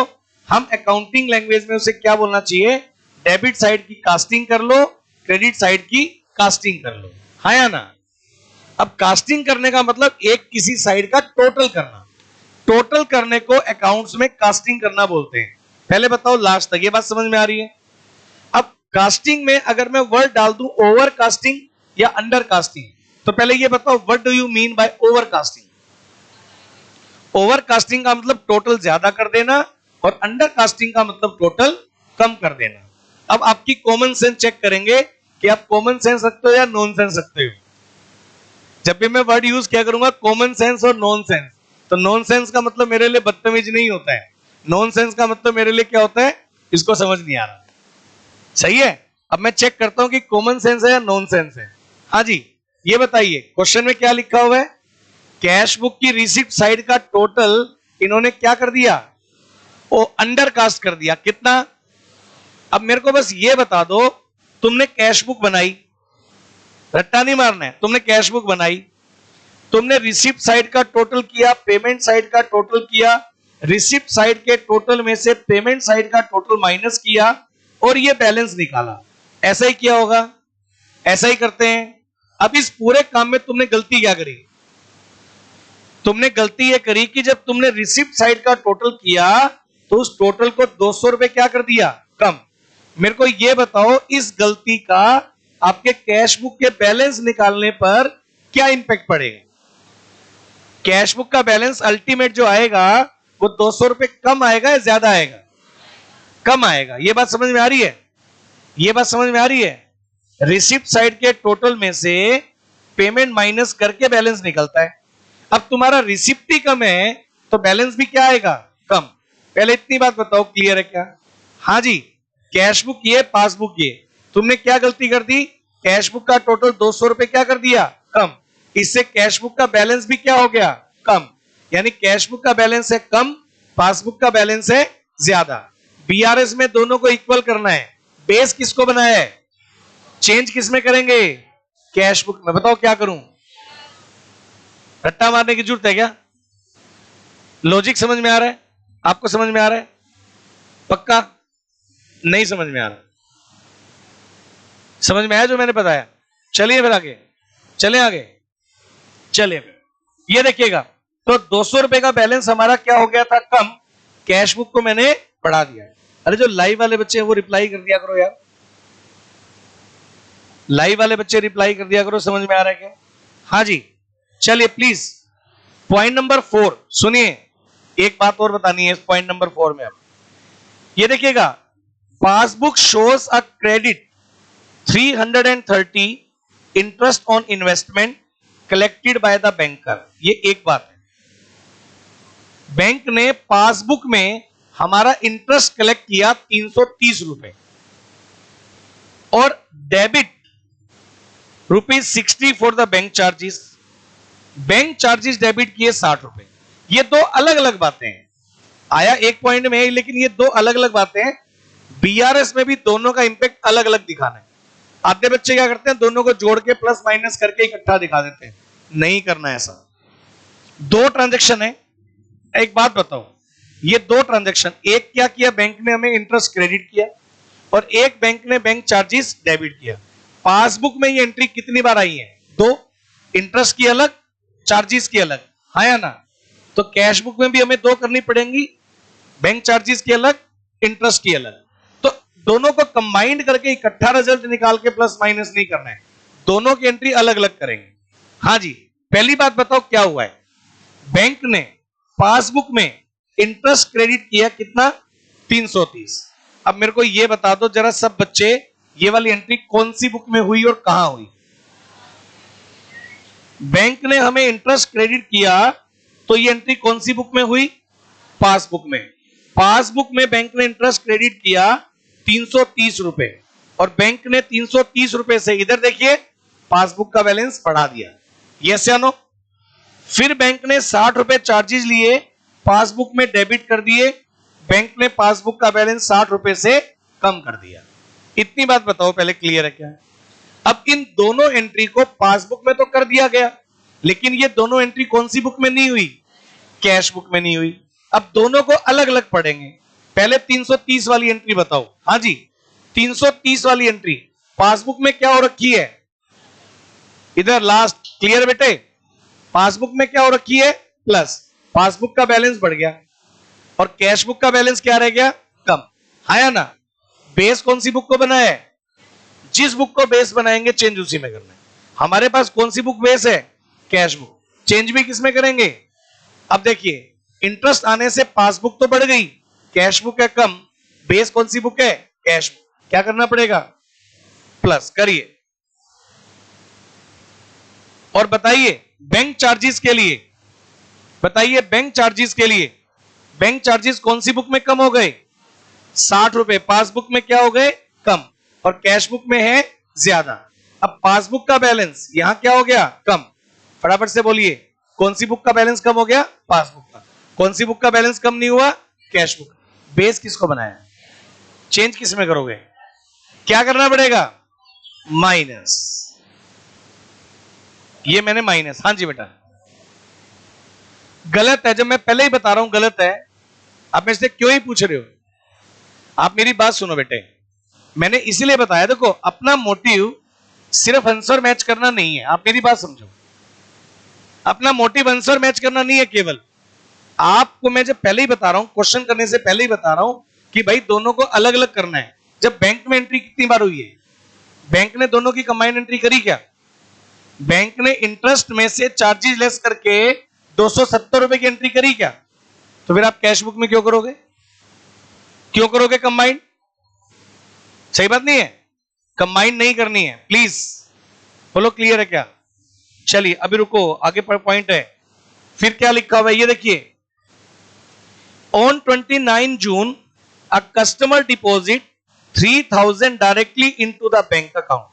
हम अकाउंटिंग लैंग्वेज में उसे क्या बोलना चाहिए? डेबिट साइड की कास्टिंग कर लो, क्रेडिट साइड की कास्टिंग कर लो। हाँ या ना? अब कास्टिंग करने का मतलब एक किसी साइड का टोटल करना। टोटल करने को अकाउंट्स में कास्टिंग करना बोलते हैं। पहले बताओ लास्ट तक ये बात समझ में आ रही है? अब कास्टिंग में अगर मैं वर्ड डाल दूं ओवर कास्टिंग या अंडर कास्टिंग, तो पहले ये बताओ, what do you mean by over casting? Over casting का मतलब टोटल ज्यादा कर देना, और अंडर कास्टिंग का मतलब टोटल कम कर देना। अब आपकी कॉमन सेंस चेक करेंगे कि आप कॉमन सेंस रखते हो या नॉन सेंस रखते हो। जब भी मैं वर्ड यूज किया करूंगा कॉमन सेंस और नॉन सेंस, तो नॉन सेंस का मतलब मेरे लिए बदतमीज नहीं होता है, नॉन सेंस का मतलब मेरे लिए क्या होता है? इसको समझ नहीं आ रहा। सही है? अब मैं चेक करता हूं कि कॉमन सेंस है या नॉन सेंस है। हाँ जी, ये बताइए क्वेश्चन में क्या लिखा हुआ है? कैश बुक की रिसिप्ट साइड का टोटल इन्होंने क्या कर दिया? वो अंडर कास्ट कर दिया। कितना? अब मेरे को बस ये बता दो, तुमने कैश बुक बनाई, रट्टा नहीं मारना है, तुमने कैश बुक बनाई, तुमने रिसिप्ट साइड का टोटल किया, पेमेंट साइड का टोटल किया, रिसिप्ट साइड के टोटल में से पेमेंट साइड का टोटल माइनस किया और ये बैलेंस निकाला। ऐसा ही किया होगा, ऐसा ही करते हैं। अब इस पूरे काम में तुमने गलती क्या करी? तुमने गलती ये करी कि जब तुमने रिसिप्ट साइड का टोटल किया तो उस टोटल को 200 रुपए क्या कर दिया? कम। मेरे को ये बताओ, इस गलती का आपके कैश बुक के बैलेंस निकालने पर क्या इंपैक्ट पड़ेगा? कैश बुक का बैलेंस अल्टीमेट जो आएगा वो 200 रुपए कम आएगा या ज्यादा आएगा? कम आएगा। ये बात समझ में आ रही है? ये बात समझ में आ रही है? रिसिप्ट साइड के टोटल में से पेमेंट माइनस करके बैलेंस निकलता है। अब तुम्हारा रिसिप्ट ही कम है तो बैलेंस भी क्या आएगा? कम। पहले इतनी बात बताओ, क्लियर है क्या? हाँ जी, कैश बुक ये, पासबुक ये, तुमने क्या गलती कर दी? कैश बुक का टोटल 200 रुपए क्या कर दिया? कम। इससे कैश बुक का बैलेंस भी क्या हो गया? कम। यानी कैश बुक का बैलेंस है कम, पासबुक का बैलेंस है ज्यादा। बीआरएस में दोनों को इक्वल करना है। बेस किसको बनाया है? चेंज किसमें करेंगे? कैश बुक में। बताओ क्या करूं? रट्टा मारने की जरूरत है क्या? लॉजिक समझ में आ रहा है? आपको समझ में आ रहा है? पक्का? नहीं समझ में आ रहा? समझ में आया जो मैंने बताया? चलिए फिर आगे चले, आगे चलिए फिर ये देखिएगा। तो 200 रुपए का बैलेंस हमारा क्या हो गया था? कम। कैश बुक को मैंने बढ़ा दिया। अरे जो लाइव वाले बच्चे हैं वो रिप्लाई कर दिया करो यार, लाइव वाले बच्चे रिप्लाई कर दिया करो। समझ में आ रहा है क्या? हाँ जी। चलिए प्लीज पॉइंट नंबर 4 सुनिए, एक बात और बतानी है इस पॉइंट नंबर 4 में। अब ये देखिएगा, passbook shows a credit 330 interest on investment collected by the banker. ये एक बात है, बैंक ने पासबुक में हमारा इंटरेस्ट कलेक्ट किया 330 रुपए और debit ₹60 for the bank charges. Bank charges debit किए 60 रुपए। ये दो अलग अलग बातें हैं। आया एक पॉइंट में है, लेकिन ये दो अलग अलग बातें हैं। बीआरएस में भी दोनों का इंपैक्ट अलग अलग दिखाना है। आधे बच्चे क्या करते हैं, दोनों को जोड़ के प्लस माइनस करके इकट्ठा दिखा देते हैं। नहीं करना है ऐसा। दो ट्रांजैक्शन है। एक बात बताओ, ये दो ट्रांजैक्शन, एक क्या किया, बैंक ने हमें इंटरेस्ट क्रेडिट किया और एक बैंक ने बैंक चार्जेस डेबिट किया। पासबुक में ये एंट्री कितनी बार आई है? दो। इंटरेस्ट की अलग, चार्जेस की अलग, हाँ या ना? तो कैश बुक में भी हमें दो करनी पड़ेंगी, बैंक चार्जेस की अलग, इंटरेस्ट की अलग। तो दोनों को कंबाइंड करके इकट्ठा रिजल्ट निकाल के प्लस माइनस नहीं करना है, दोनों की एंट्री अलग अलग करेंगे। हाँ जी। पहली बात बताओ क्या हुआ है? बैंक ने पासबुक में इंटरेस्ट क्रेडिट किया कितना? 330। अब मेरे को यह बता दो जरा सब बच्चे, ये वाली एंट्री कौन सी बुक में हुई और कहां हुई? बैंक ने हमें इंटरेस्ट क्रेडिट किया तो ये एंट्री कौन सी बुक में हुई? पासबुक में। पासबुक में बैंक ने इंटरेस्ट क्रेडिट किया 330 रुपए और बैंक ने 330 रुपए से इधर देखिए पासबुक का बैलेंस बढ़ा दिया। यस या नो? फिर बैंक ने 60 रुपए चार्जेस लिए, पासबुक में डेबिट कर दिए, बैंक ने पासबुक का बैलेंस 60 रुपए से कम कर दिया। इतनी बात बताओ पहले, क्लियर है क्या? अब इन दोनों एंट्री को पासबुक में तो कर दिया गया, लेकिन ये दोनों एंट्री कौन सी बुक में नहीं हुई? कैश बुक में नहीं हुई। अब दोनों को अलग अलग पढ़ेंगे। पहले 330 वाली एंट्री बताओ। हाँ जी, 330 वाली एंट्री पासबुक में क्या हो रखी है? इधर लास्ट, क्लियर बेटे? पासबुक में क्या हो रखी है? प्लस। पासबुक का बैलेंस बढ़ गया और कैश बुक का बैलेंस क्या रह गया? कम। हाँ या ना? बेस कौन सी बुक को बनाया है? जिस बुक को बेस बनाएंगे चेंज उसी में करना है। हमारे पास कौन सी बुक बेस है? Cash book. चेंज भी किसमें करेंगे? अब देखिए, इंटरेस्ट आने से पासबुक तो बढ़ गई, कैश बुक है कम, बेस कौन सी बुक है? Cash book. क्या करना पड़ेगा? प्लस करिए। और बताइए बैंक चार्जेस के लिए, बताइए बैंक चार्जेस के लिए, बैंक चार्जेस कौन सी बुक में कम हो गए? 60 रुपए। पासबुक में क्या हो गए? कम, और कैश बुक में है ज्यादा। अब पासबुक का बैलेंस यहां क्या हो गया? कम। फटाफट से बोलिए, कौन सी बुक का बैलेंस कम हो गया? पासबुक का। कौन सी बुक का बैलेंस कम नहीं हुआ? Cash book. बेस किसको बनाया? चेंज किस में करोगे? क्या करना पड़ेगा? माइनस। ये मैंने माइनस, हाँ जी बेटा गलत है, जब मैं पहले ही बता रहा हूं गलत है, आप मेरे से क्यों ही पूछ रहे हो? आप मेरी बात सुनो बेटे, मैंने इसीलिए बताया, देखो अपना मोटिव सिर्फ आंसर मैच करना नहीं है, आप मेरी बात समझो, अपना मोटिव आंसर मैच करना नहीं है, केवल आपको मैं जब पहले ही बता रहा हूं, क्वेश्चन करने से पहले ही बता रहा हूं कि भाई दोनों को अलग अलग करना है। जब बैंक में एंट्री कितनी बार हुई है? बैंक ने दोनों की कंबाइंड एंट्री करी क्या? बैंक ने इंटरेस्ट में से चार्जेस लेस करके 270 रुपए की एंट्री करी क्या? तो फिर आप कैश बुक में क्यों करोगे? क्यों करोगे कंबाइंड? सही बात नहीं है? कंबाइंड नहीं करनी है, प्लीज बोलो क्लियर है क्या? चलिए अभी रुको, आगे पॉइंट है, फिर क्या लिखा हुआ है ये देखिए। On 29 June a customer deposit 3000 directly into the bank account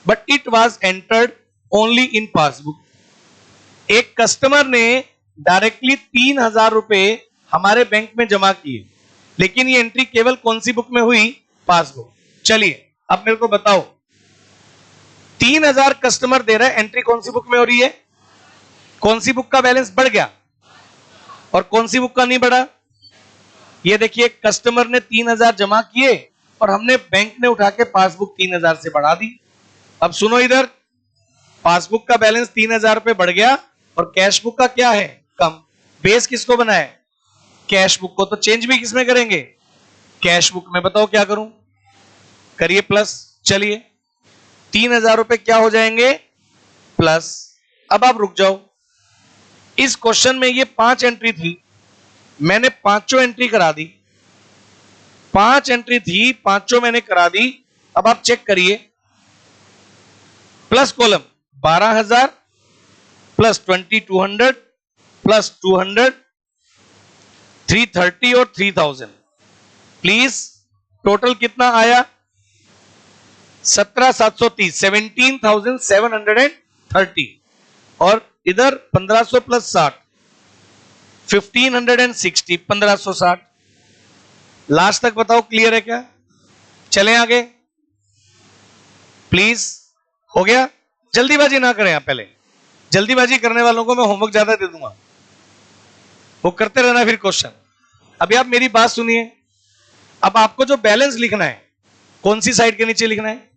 but it was entered only in passbook. एक कस्टमर ने डायरेक्टली 3000 रुपए हमारे बैंक में जमा किए, लेकिन ये एंट्री केवल कौन सी बुक में हुई? पासबुक। चलिए अब मेरे को बताओ, 3000 कस्टमर दे रहा है, एंट्री कौन सी बुक में हो रही है? कौन सी बुक का बैलेंस बढ़ गया और कौन सी बुक का नहीं बढ़ा? ये देखिए कस्टमर ने 3000 जमा किए और हमने बैंक ने उठा के पासबुक 3000 से बढ़ा दी। अब सुनो इधर, पासबुक का बैलेंस 3000 रुपए बढ़ गया और कैश बुक का क्या है? कम। बेस किसको बनाए? कैश बुक को। तो चेंज भी किसमें करेंगे? कैश बुक में। बताओ क्या करूं? करिए प्लस। चलिए 3000 रुपए क्या हो जाएंगे? प्लस। अब आप रुक जाओ, इस क्वेश्चन में ये 5 एंट्री थी, मैंने पांचों एंट्री करा दी, 5 एंट्री थी, पांचों मैंने करा दी। अब आप चेक करिए, प्लस कॉलम 12000 प्लस 2200 प्लस 200 330 और 3000, प्लीज टोटल कितना आया? 17730, 17730 और इधर 1500 प्लस 60 1560, 1560। लास्ट तक बताओ क्लियर है क्या? चलें आगे प्लीज। हो गया? जल्दीबाजी ना करें आप, पहले जल्दीबाजी करने वालों को मैं होमवर्क ज्यादा दे दूंगा, वो करते रहना फिर क्वेश्चन। अभी आप मेरी बात सुनिए, अब आपको जो बैलेंस लिखना है कौन सी साइड के नीचे लिखना है?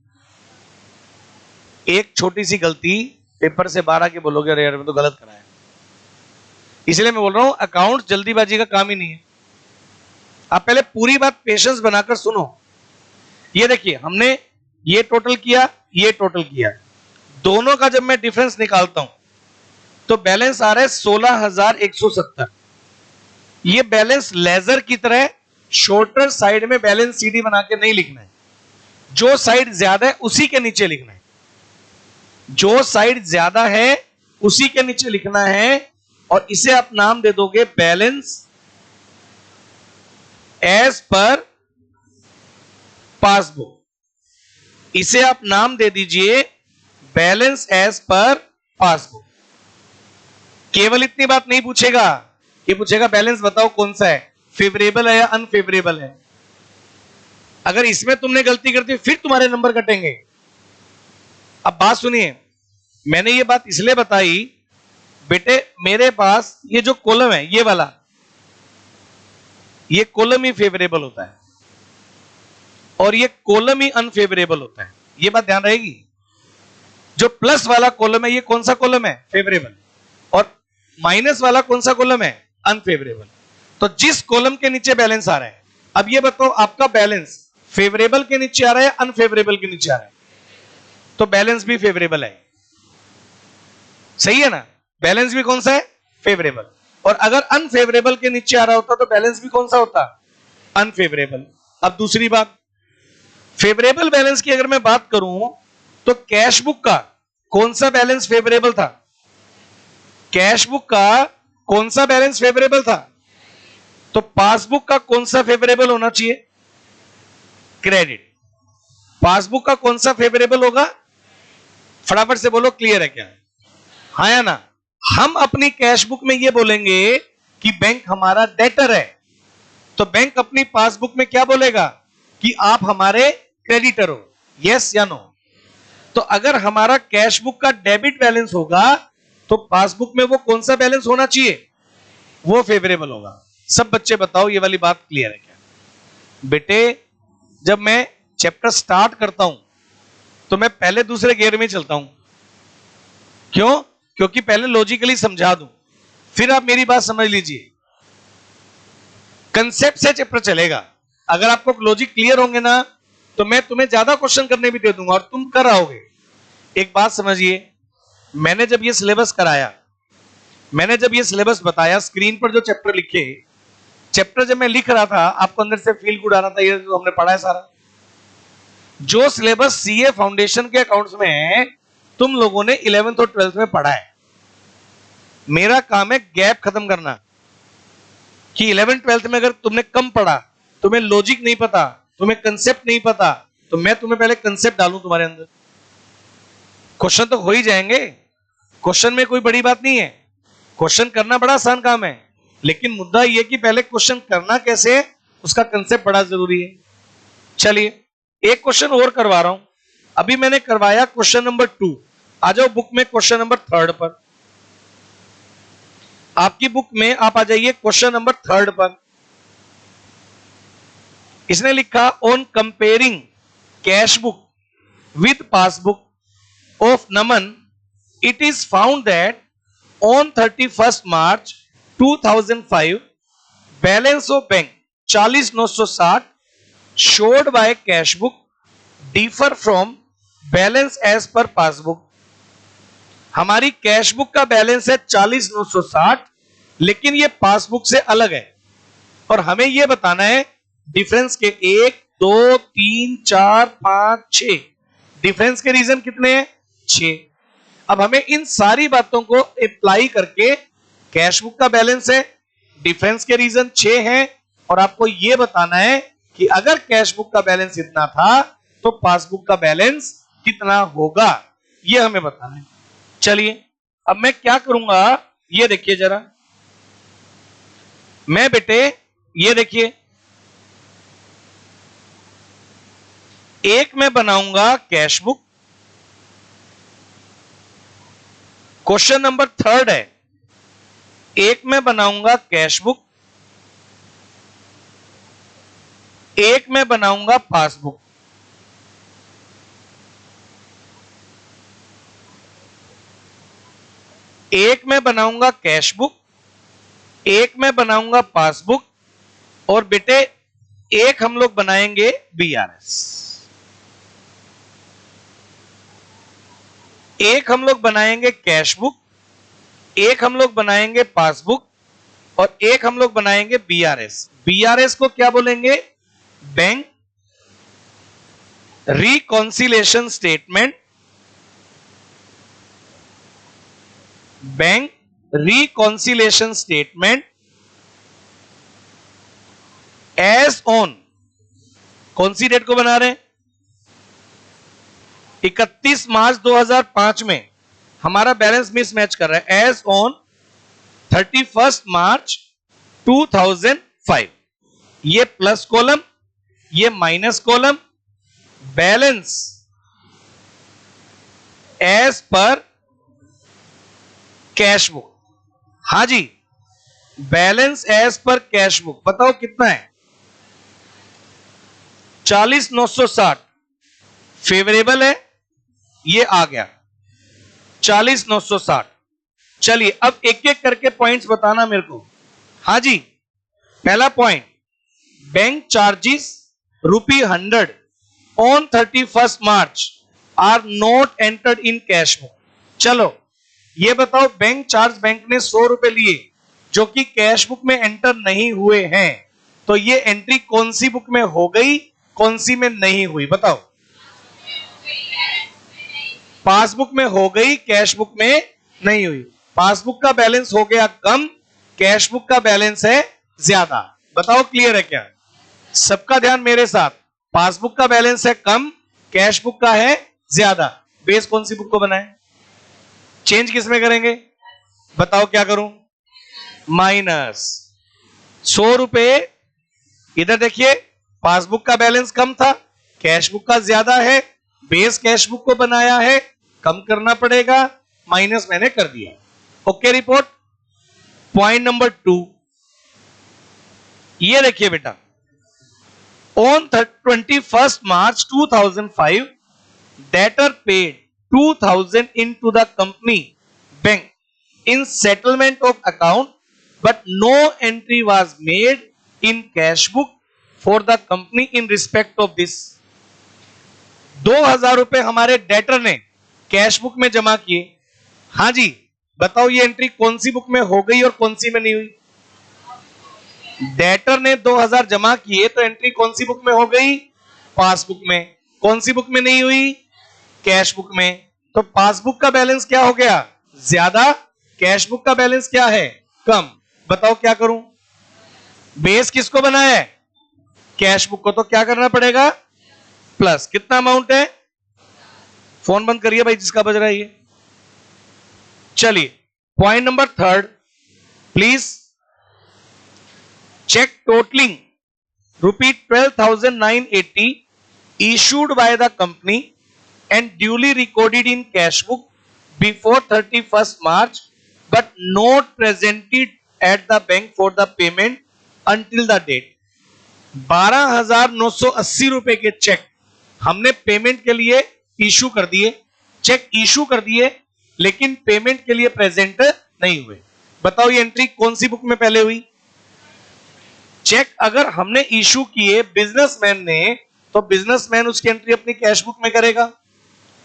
एक छोटी सी गलती पेपर से बाहर आके बोलोगे अरे यार मैं तो गलत कराया, इसलिए मैं बोल रहा हूं अकाउंट जल्दीबाजी का काम ही नहीं है। आप पहले पूरी बात पेशेंस बनाकर सुनो। ये देखिए हमने ये टोटल किया, ये टोटल किया, दोनों का जब मैं डिफरेंस निकालता हूं तो बैलेंस आ रहा है 16170। ये बैलेंस लेजर की तरह शॉर्टर साइड में बैलेंस सीधी बना के नहीं लिखना है, जो साइड ज्यादा है उसी के नीचे लिखना है, जो साइड ज्यादा है उसी के नीचे लिखना है। और इसे आप नाम दे दोगे बैलेंस एज पर पासबुक, इसे आप नाम दे दीजिए बैलेंस एज पर पासबुक। केवल इतनी बात नहीं पूछेगा, ये पूछेगा बैलेंस बताओ कौन सा है, फेवरेबल है या अनफेवरेबल है। अगर इसमें तुमने गलती कर दी फिर तुम्हारे नंबर कटेंगे। अब बात सुनिए, मैंने ये बात इसलिए बताई बेटे, मेरे पास ये जो कॉलम है ये वाला, ये कॉलम ही फेवरेबल होता है और ये कॉलम ही अनफेवरेबल होता है, ये बात ध्यान रहेगी। जो प्लस वाला कॉलम है ये कौन सा कॉलम है? फेवरेबल। और माइनस वाला कौन सा कॉलम है? अनफेवरेबल। तो जिस कॉलम के नीचे बैलेंस आ रहा है, अब ये बताओ आपका बैलेंस फेवरेबल के नीचे आ रहा है, अनफेवरेबल के नीचे आ रहा है? तो बैलेंस भी फेवरेबल है, सही है ना? बैलेंस भी कौन सा है? फेवरेबल। और अगर अनफेवरेबल के नीचे आ रहा होता तो बैलेंस भी कौन सा होता? अनफेवरेबल। अब दूसरी बात, फेवरेबल बैलेंस की अगर मैं बात करूं तो कैश बुक का कौन सा बैलेंस फेवरेबल था? कैश बुक का कौन सा बैलेंस फेवरेबल था? तो पासबुक का कौन सा फेवरेबल होना चाहिए? क्रेडिट। पासबुक का कौन सा फेवरेबल होगा? फटाफट से बोलो क्लियर है क्या? हाँ या ना? हम अपनी कैश बुक में ये बोलेंगे कि बैंक हमारा डेटर है, तो बैंक अपनी पासबुक में क्या बोलेगा? कि आप हमारे क्रेडिटर हो, यस या नो। तो अगर हमारा कैश बुक का डेबिट बैलेंस होगा तो पासबुक में वो कौन सा बैलेंस होना चाहिए, वो फेवरेबल होगा। सब बच्चे बताओ ये वाली बात क्लियर है क्या? बेटे जब मैं चैप्टर स्टार्ट करता हूं तो मैं पहले दूसरे गियर में चलता हूं। क्यों? क्योंकि पहले लॉजिकली समझा दूं, फिर आप मेरी बात समझ लीजिए। कंसेप्ट से चैप्टर चलेगा। अगर आपको लॉजिक क्लियर होंगे ना तो मैं तुम्हें ज्यादा क्वेश्चन करने भी दे दूंगा और तुम कर आओगे। एक बात समझिए, मैंने जब ये सिलेबस कराया, मैंने जब ये सिलेबस बताया, स्क्रीन पर जो चैप्टर लिखे, चैप्टर जब मैं लिख रहा था आपको अंदर से फील गुड आ रहा था, ये जो हमने पढ़ा है सारा। जो सिलेबस सीए फाउंडेशन के अकाउंट्स में है तुम लोगों ने 11th और 12th में पढ़ा है। मेरा काम है गैप खत्म करना कि 11th 12th में अगर तुमने कम पढ़ा, तुम्हें लॉजिक नहीं पता, तुम्हें कंसेप्ट नहीं पता, तो मैं तुम्हें पहले कंसेप्ट डालूं तुम्हारे अंदर। क्वेश्चन तो हो ही जाएंगे, क्वेश्चन में कोई बड़ी बात नहीं है, क्वेश्चन करना बड़ा आसान काम है, लेकिन मुद्दा यह कि पहले क्वेश्चन करना कैसे है उसका कंसेप्ट बड़ा जरूरी है। चलिए एक क्वेश्चन और करवा रहा हूं। अभी मैंने करवाया क्वेश्चन नंबर 2। आ जाओ बुक में क्वेश्चन नंबर 3 पर। आपकी बुक में आप आ जाइए क्वेश्चन नंबर 3 पर। इसने लिखा on comparing cash book with passbook of Naman, it is found that on 31st March 2005 balance of bank 40,960 showed by cash book differ from balance as per passbook। हमारी कैश बुक का बैलेंस है 40,960 लेकिन ये पासबुक से अलग है और हमें यह बताना है डिफरेंस के 1 2 3 4 5 6 डिफरेंस के रीजन कितने हैं 6। अब हमें इन सारी बातों को अप्लाई करके कैश बुक का बैलेंस है, डिफरेंस के रीजन 6 हैं और आपको यह बताना है कि अगर कैश बुक का बैलेंस इतना था तो पासबुक का बैलेंस कितना होगा, यह हमें बताना है। चलिए अब मैं क्या करूंगा ये देखिए जरा। मैं बेटे ये देखिए, एक मैं बनाऊंगा कैश बुक, क्वेश्चन नंबर 3 है, एक मैं बनाऊंगा कैश बुक, एक मैं बनाऊंगा पासबुक। एक मैं बनाऊंगा कैश बुक, एक मैं बनाऊंगा पासबुक और बेटे एक हम लोग बनाएंगे बीआरएस। एक हम लोग बनाएंगे कैश बुक, एक हम लोग बनाएंगे पासबुक और एक हम लोग बनाएंगे बीआरएस। बीआरएस को क्या बोलेंगे? Bank reconciliation statement. Bank reconciliation statement as on, कौन सी डेट को बना रहे हैं? 31 मार्च 2005 में हमारा बैलेंस मिसमैच कर रहा है। एज ऑन 31 मार्च 2005, ये प्लस कॉलम, ये minus column, balance as per cash book. हां जी, balance as per cash book बताओ कितना है? 40,960 फेवरेबल है, ये आ गया 40,960। चलिए अब एक एक करके पॉइंट्स बताना मेरे को। हां जी, पहला point, bank charges ₹100 on 31 March are not entered in cash book. चलो ये बताओ, बैंक चार्ज बैंक ने 100 रुपए लिए जो कि कैश बुक में एंटर नहीं हुए हैं, तो ये एंट्री कौन सी बुक में हो गई, कौन सी में नहीं हुई? बताओ। पासबुक में हो गई, कैश बुक में नहीं हुई। पासबुक का बैलेंस हो गया कम, कैश बुक का बैलेंस है ज्यादा। बताओ क्लियर है क्या? सबका ध्यान मेरे साथ। पासबुक का बैलेंस है कम, कैश बुक का है ज्यादा। बेस कौन सी बुक को बनाए? चेंज किस में करेंगे? बताओ क्या करूं? माइनस 100 रुपए, इधर देखिए पासबुक का बैलेंस कम था, कैश बुक का ज्यादा है, बेस कैश बुक को बनाया है, कम करना पड़ेगा, माइनस मैंने कर दिया। Okay report. पॉइंट नंबर 2, ये देखिए बेटा, on 21 March 2005 debtor paid 2000 into the company bank in settlement of account, but no entry was made in cash book for the company in respect of this. 2000 रुपए हमारे डेटर ने कैश बुक में जमा किए। हाँ जी, बताओ ये एंट्री कौन सी बुक में हो गई और कौन सी में नहीं हुई? डेटर ने 2000 जमा किए तो एंट्री कौन सी बुक में हो गई? पासबुक में। कौन सी बुक में नहीं हुई? कैश बुक में। तो पासबुक का बैलेंस क्या हो गया? ज्यादा। कैश बुक का बैलेंस क्या है? कम। बताओ क्या करूं? बेस किसको बनाया है? कैश बुक को। तो क्या करना पड़ेगा? प्लस। कितना अमाउंट है? फोन बंद करिए भाई जिसका बज रहा है ये। चलिए point number 3, please check totaling ₹12,980 issued by the company and duly recorded in cash book before 31st March but not presented at the bank for the payment until the date. 12,980 रुपए के चेक हमने पेमेंट के लिए इशू कर दिए, चेक इशू कर दिए, लेकिन पेमेंट के लिए प्रेजेंट नहीं हुए। बताओ ये एंट्री कौन सी बुक में पहले हुई? चेक अगर हमने इशू किए बिजनेसमैन ने, तो बिजनेसमैन उसकी एंट्री अपनी कैश बुक में करेगा।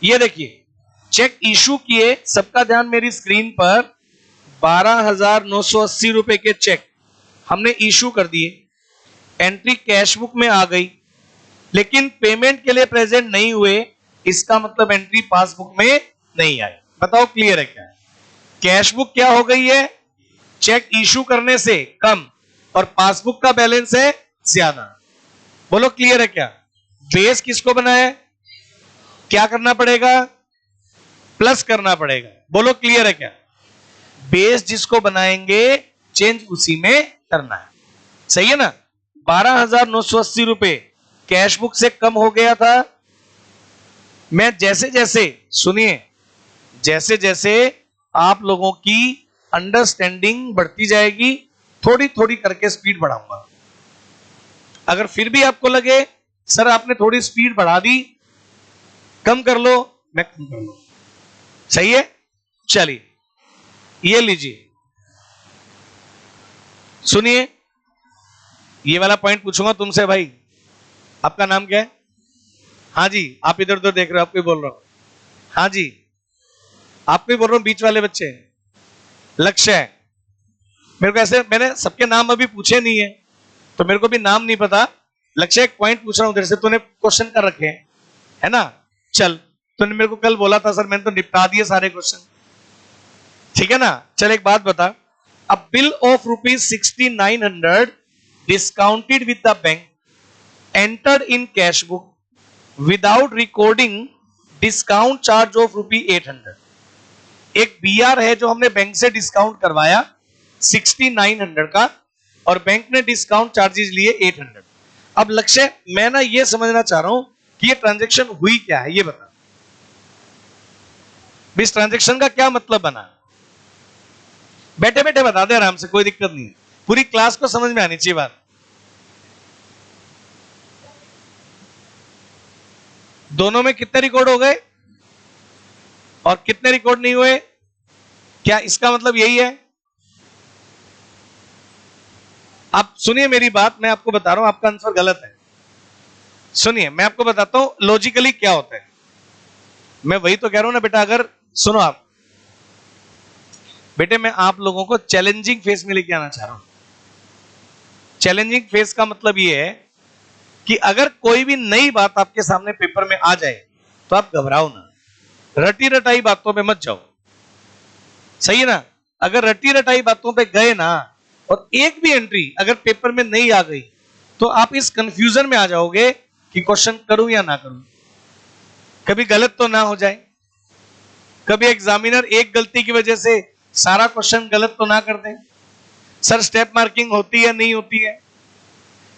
ये देखिए चेक इशू किए, सबका ध्यान मेरी स्क्रीन पर, 12,980 रुपए के चेक हमने इशू कर दिए, एंट्री कैश बुक में आ गई, लेकिन पेमेंट के लिए प्रेजेंट नहीं हुए, इसका मतलब एंट्री पासबुक में नहीं आई। बताओ क्लियर है क्या? कैश बुक क्या हो गई है? चेक इशू करने से कम, और पासबुक का बैलेंस है ज्यादा। बोलो क्लियर है क्या? बेस किसको बनाया है? क्या करना पड़ेगा? प्लस करना पड़ेगा। बोलो क्लियर है क्या? बेस जिसको बनाएंगे चेंज उसी में करना है। सही है ना? 12,980 रुपए कैश बुक से कम हो गया था। मैं जैसे जैसे, सुनिए, जैसे जैसे आप लोगों की अंडरस्टैंडिंग बढ़ती जाएगी, थोड़ी थोड़ी करके स्पीड बढ़ाऊंगा। अगर फिर भी आपको लगे सर आपने थोड़ी स्पीड बढ़ा दी, कम कर लो, मैं कम कर लो। सही है? चलिए ये लीजिए, सुनिए, ये वाला पॉइंट पूछूंगा तुमसे। भाई आपका नाम क्या है? हाँ जी, आप इधर उधर देख रहे हो, आपको बोल रहा हूं। हाँ जी, आपको ही बोल रहा हूं, बीच वाले बच्चे। लक्ष्य है। मेरे को ऐसे, मैंने सबके नाम अभी पूछे नहीं है तो मेरे को भी नाम नहीं पता। लक्ष्य एक पॉइंट पूछ रहा हूं तेरे से, तूने क्वेश्चन कर रखे हैं है ना? चल, तूने मेरे को कल बोला था सर, मैंने तो निपटा दिए सारे क्वेश्चन, ठीक है ना? चल एक बात बता, अ bill of ₹6900 discounted with the bank entered in cash book without recording discount charge of ₹800। एक बीआर है जो हमने बैंक से डिस्काउंट करवाया 6900 का, और बैंक ने डिस्काउंट चार्जेस लिए 800। अब लक्ष्य, मैं ना ये समझना चाह रहा हूं कि ये ट्रांजैक्शन हुई क्या है, ये बता। इस ट्रांजैक्शन का क्या मतलब बना? बैठे बैठे बता दे आराम से, कोई दिक्कत नहीं है, पूरी क्लास को समझ में आनी चाहिए बात। दोनों में कितने रिकॉर्ड हो गए और कितने रिकॉर्ड नहीं हुए? क्या इसका मतलब यही है? आप सुनिए मेरी बात, मैं आपको बता रहा हूं, आपका आंसर गलत है। सुनिए मैं आपको बताता हूं लॉजिकली क्या होता है। मैं वही तो कह रहा हूं ना बेटा, अगर सुनो आप बेटे, मैं आप लोगों को चैलेंजिंग फेस में लेके आना चाह रहा हूं। चैलेंजिंग फेस का मतलब यह है कि अगर कोई भी नई बात आपके सामने पेपर में आ जाए तो आप घबराओ ना, रटी रटाई बातों पे मत जाओ। सही है ना? अगर रटी रटाई बातों पे गए ना, और एक भी एंट्री अगर पेपर में नहीं आ गई, तो आप इस कंफ्यूजन में आ जाओगे कि क्वेश्चन करूं या ना करूं, कभी गलत तो ना हो जाए, कभी एग्जामिनर एक गलती की वजह से सारा क्वेश्चन गलत तो ना कर दे, सर स्टेप मार्किंग होती है नहीं होती है।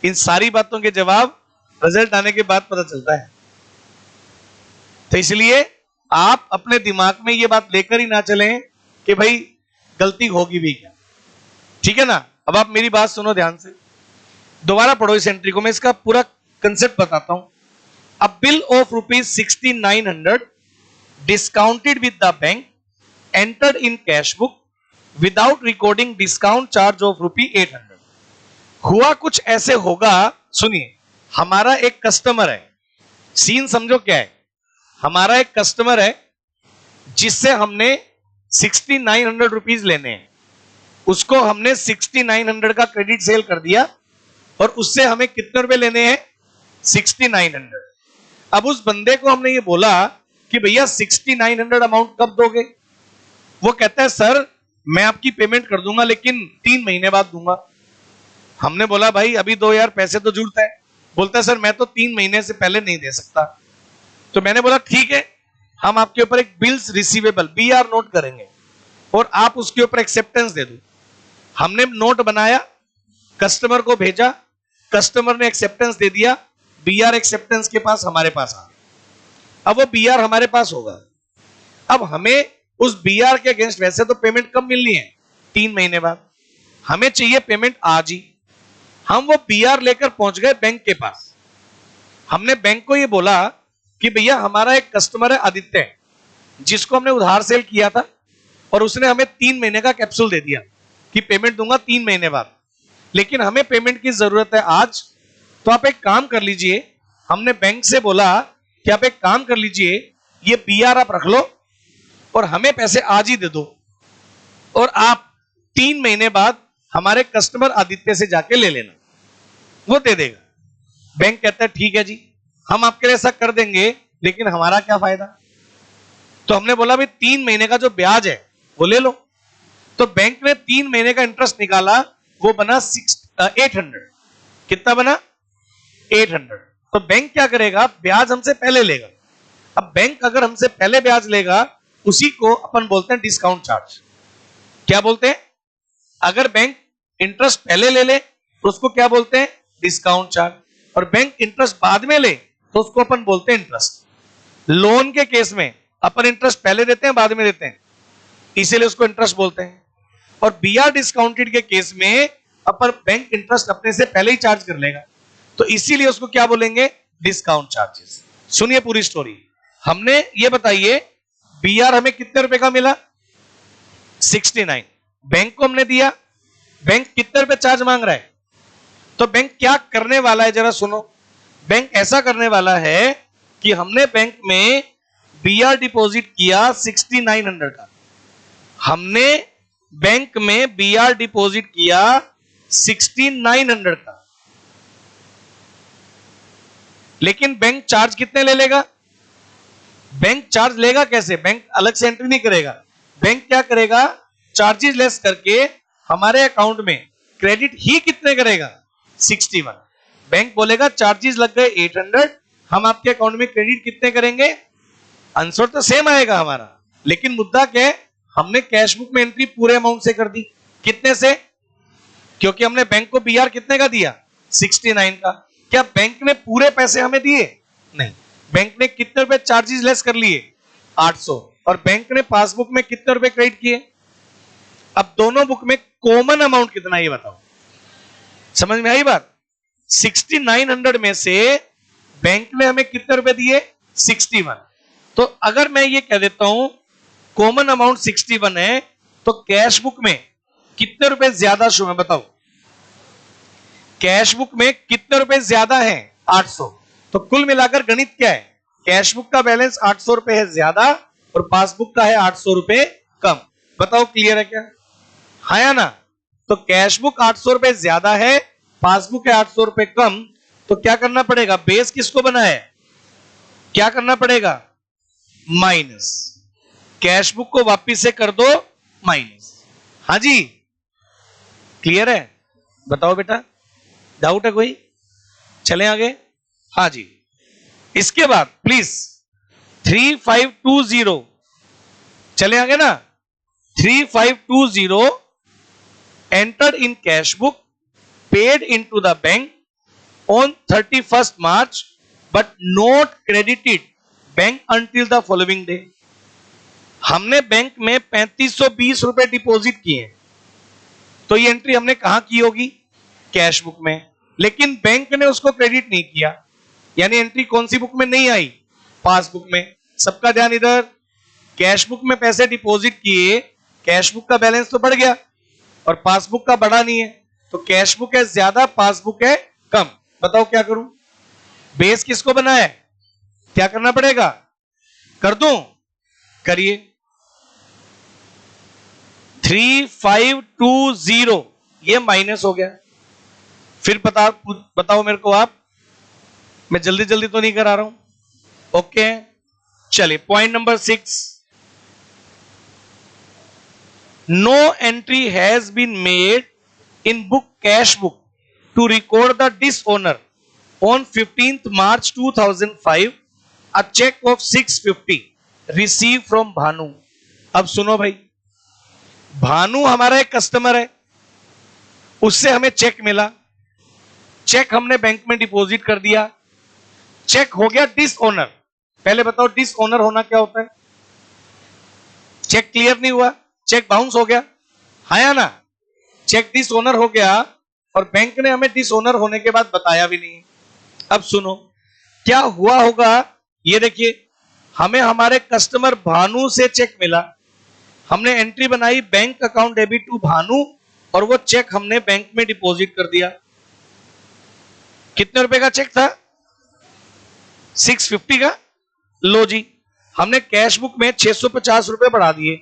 इन सारी बातों के जवाब रिजल्ट आने के बाद पता चलता है। तो इसलिए आप अपने दिमाग में ये बात लेकर ही ना चलें कि भाई गलती होगी भी क्या, ठीक है ना। अब आप मेरी बात सुनो ध्यान से, दोबारा पढ़ो इस एंट्री को, मैं इसका पूरा कंसेप्ट बताता हूं। अ bill of ₹6900 discounted with the bank entered in cash book without recording discount charge of ₹800। हुआ कुछ ऐसे होगा, सुनिए, हमारा एक कस्टमर है, सीन समझो क्या है। हमारा एक कस्टमर है जिससे हमने ₹6900 लेने हैं, उसको हमने 6900 का क्रेडिट सेल कर दिया और उससे हमें कितने रुपए लेने हैं? 6900। अब उस बंदे को हमने ये बोला कि भैया 6900 अमाउंट कब दोगे? वो कहता है सर मैं आपकी पेमेंट कर दूंगा लेकिन 3 महीने बाद दूंगा। हमने बोला भाई अभी दो यार, पैसे तो जरूरत है। बोलता है सर मैं तो 3 महीने से पहले नहीं दे सकता। तो मैंने बोला ठीक है, हम आपके ऊपर एक बिल्स रिसीवेबल BR नोट करेंगे और आप उसके ऊपर एक्सेप्टेंस दे दो। हमने नोट बनाया, कस्टमर को भेजा, कस्टमर ने एक्सेप्टेंस दे दिया, BR एक्सेप्टेंस के पास हमारे पास आ गया। अब वो BR हमारे पास होगा, अब हमें उस BR के अगेंस्ट वैसे तो पेमेंट कब मिलनी है? 3 महीने बाद। हमें चाहिए पेमेंट आज ही। हम वो BR लेकर पहुंच गए बैंक के पास। हमने बैंक को ये बोला कि भैया हमारा एक कस्टमर है आदित्य, जिसको हमने उधार सेल किया था और उसने हमें 3 महीने का कैप्सूल दे दिया कि पेमेंट दूंगा 3 महीने बाद, लेकिन हमें पेमेंट की जरूरत है आज। तो आप एक काम कर लीजिए, हमने बैंक से बोला कि आप एक काम कर लीजिए, ये BR आप रख लो और हमें पैसे आज ही दे दो और आप 3 महीने बाद हमारे कस्टमर आदित्य से जाके ले लेना, वो दे देगा। बैंक कहता है ठीक है जी, हम आपके लिए ऐसा कर देंगे, लेकिन हमारा क्या फायदा? तो हमने बोला भाई 3 महीने का जो ब्याज है वो ले लो। तो बैंक ने 3 महीने का इंटरेस्ट निकाला, वो बना 800। कितना बना? 800। तो बैंक क्या करेगा? ब्याज हमसे पहले लेगा। अब बैंक अगर हमसे पहले ब्याज लेगा, उसी को अपन बोलते हैं डिस्काउंट चार्ज। क्या बोलते हैं? अगर बैंक इंटरेस्ट पहले ले ले तो उसको क्या बोलते हैं? Discount charge. और बैंक इंटरेस्ट बाद में ले तो उसको अपन बोलते हैं इंटरेस्ट। लोन के केस में अपन इंटरेस्ट पहले देते हैं बाद में देते हैं, इसीलिए उसको इंटरेस्ट बोलते हैं। और BR डिस्काउंटेड के केस में अपन बैंक इंटरेस्ट अपने से पहले ही चार्ज कर लेगा, तो इसीलिए उसको क्या बोलेंगे? Discount charges. सुनिए पूरी स्टोरी। हमने ये बताइए BR हमें कितने रुपए का मिला? 69। बैंक को हमने दिया, बैंक कितने रुपए चार्ज मांग रहा है? तो बैंक क्या करने वाला है जरा सुनो। बैंक ऐसा करने वाला है कि हमने बैंक में BR डिपॉजिट किया 6900 का, हमने बैंक में BR डिपॉजिट किया 6900 का, लेकिन बैंक चार्ज कितने ले लेगा? बैंक चार्ज लेगा कैसे? बैंक अलग से एंट्री नहीं करेगा। बैंक क्या करेगा? चार्जेस लेस करके हमारे अकाउंट में क्रेडिट ही कितने करेगा? 61। बैंक बोलेगा चार्जेस लग गए 800, हम आपके अकाउंट में क्रेडिट कितने करेंगे? आंसर तो सेम आएगा हमारा, लेकिन मुद्दा क्या है? हमने कैश बुक में एंट्री पूरे अमाउंट से कर दी। कितने से? क्योंकि हमने बैंक को BR कितने का दिया? 69 का। क्या बैंक ने पूरे पैसे हमें दिए? नहीं। बैंक ने कितने रुपए चार्जेस लेस कर लिए? 800। और बैंक ने पासबुक में कितने रुपए क्रेडिट किए? अब दोनों बुक में कॉमन अमाउंट कितना, ये बताओ। समझ में आई बात? 6900 में से बैंक ने हमें कितने रुपए दिए? 61। तो अगर मैं ये कह देता हूं कॉमन अमाउंट 61 है, तो कैश बुक में कितने रुपए ज्यादा शो में बताओ? कैश बुक में कितने रुपए ज्यादा है? 800। तो कुल मिलाकर गणित क्या है? कैश बुक का बैलेंस 800 रुपए है ज्यादा और पासबुक का है 800 रुपए कम। बताओ क्लियर है क्या? हाँ या ना? तो कैश बुक 800 रुपए ज्यादा है, पासबुक है 800 रुपए कम, तो क्या करना पड़ेगा? बेस किसको बना है? क्या करना पड़ेगा? माइनस। कैश बुक को वापिस से कर दो माइनस। हाँ जी, क्लियर है? बताओ बेटा, डाउट है कोई? चलें आगे। हाँ जी, इसके बाद प्लीज 3520, चले आगे ना। 3520 entered in cash book, paid into the bank on 31st March but not credited bank until the following day. हमने बैंक में 3520 रुपए डिपॉजिट किए हैं, तो ये एंट्री हमने कहां की होगी? कैश बुक में। लेकिन बैंक ने उसको क्रेडिट नहीं किया, यानी एंट्री कौन सी बुक में नहीं आई? पासबुक में। सबका ध्यान इधर, कैश बुक में पैसे डिपॉजिट किए, कैश बुक का बैलेंस तो बढ़ गया और पासबुक का बढ़ा नहीं है, तो कैश बुक है ज्यादा, पासबुक है कम। बताओ क्या करूं? बेस किसको बनाया? क्या करना पड़ेगा? कर दूं? करिए। 3520 ये माइनस हो गया। फिर बताओ मेरे को आप, मैं जल्दी जल्दी तो नहीं करा रहा हूं। ओके, चलिए point number 6, no entry has been made in book cash book to record the dishonour on 15th March 2005 a check of 650 received from Bhanu. अब सुनो भाई, भानु हमारा एक कस्टमर है, उससे हमें चेक मिला, चेक हमने बैंक में डिपॉजिट कर दिया, चेक हो गया डिसओनर। पहले बताओ डिसओनर होना क्या होता है? चेक क्लियर नहीं हुआ, चेक बाउंस हो गया, हाँ या ना? चेक डिसओनर हो गया और बैंक ने हमें डिसओनर होने के बाद बताया भी नहीं। अब सुनो क्या हुआ होगा, ये देखिए, हमें हमारे कस्टमर भानु से चेक मिला, हमने एंट्री बनाई bank account debit to Bhanu और वो चेक हमने बैंक में डिपॉजिट कर दिया। कितने रुपए का चेक था? 650 का। लो जी, हमने कैश बुक में 650 रुपए बढ़ा दिए।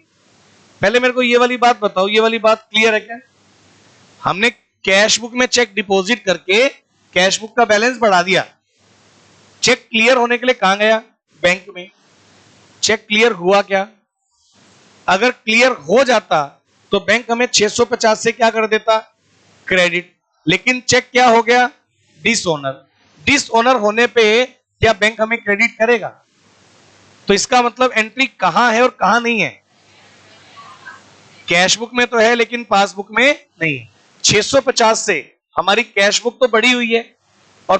पहले मेरे को ये वाली बात बताओ, ये वाली बात क्लियर है क्या? हमने कैश बुक में चेक डिपॉजिट करके कैश बुक का बैलेंस बढ़ा दिया। चेक क्लियर होने के लिए कहां गया? बैंक में। चेक क्लियर हुआ क्या? अगर क्लियर हो जाता तो बैंक हमें 650 से क्या कर देता? क्रेडिट। लेकिन चेक क्या हो गया? डिसओनर। डिसओनर होने पे क्या बैंक हमें क्रेडिट करेगा? तो इसका मतलब एंट्री कहां है और कहां नहीं है? कैश बुक में तो है लेकिन पासबुक में नहीं। 650 से हमारी कैश बुक तो बढ़ी हुई है और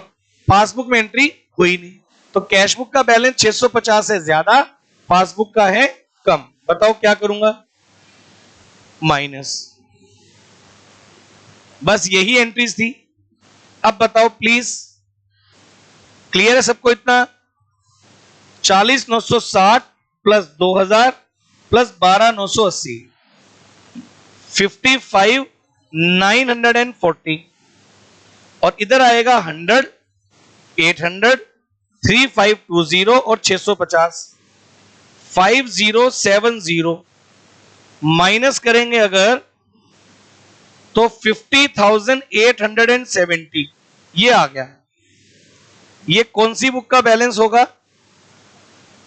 पासबुक में एंट्री हुई नहीं, तो कैश बुक का बैलेंस 650 से ज्यादा, पासबुक का है कम। बताओ क्या करूंगा? माइनस। बस यही एंट्रीज थी। अब बताओ प्लीज, क्लियर है सबको इतना? 40,960 प्लस 2000 प्लस 12,980 55,940 और इधर आएगा 100 800 3520 और 650 5070 माइनस करेंगे अगर तो 50,870 ये आ गया। ये कौन सी बुक का बैलेंस होगा?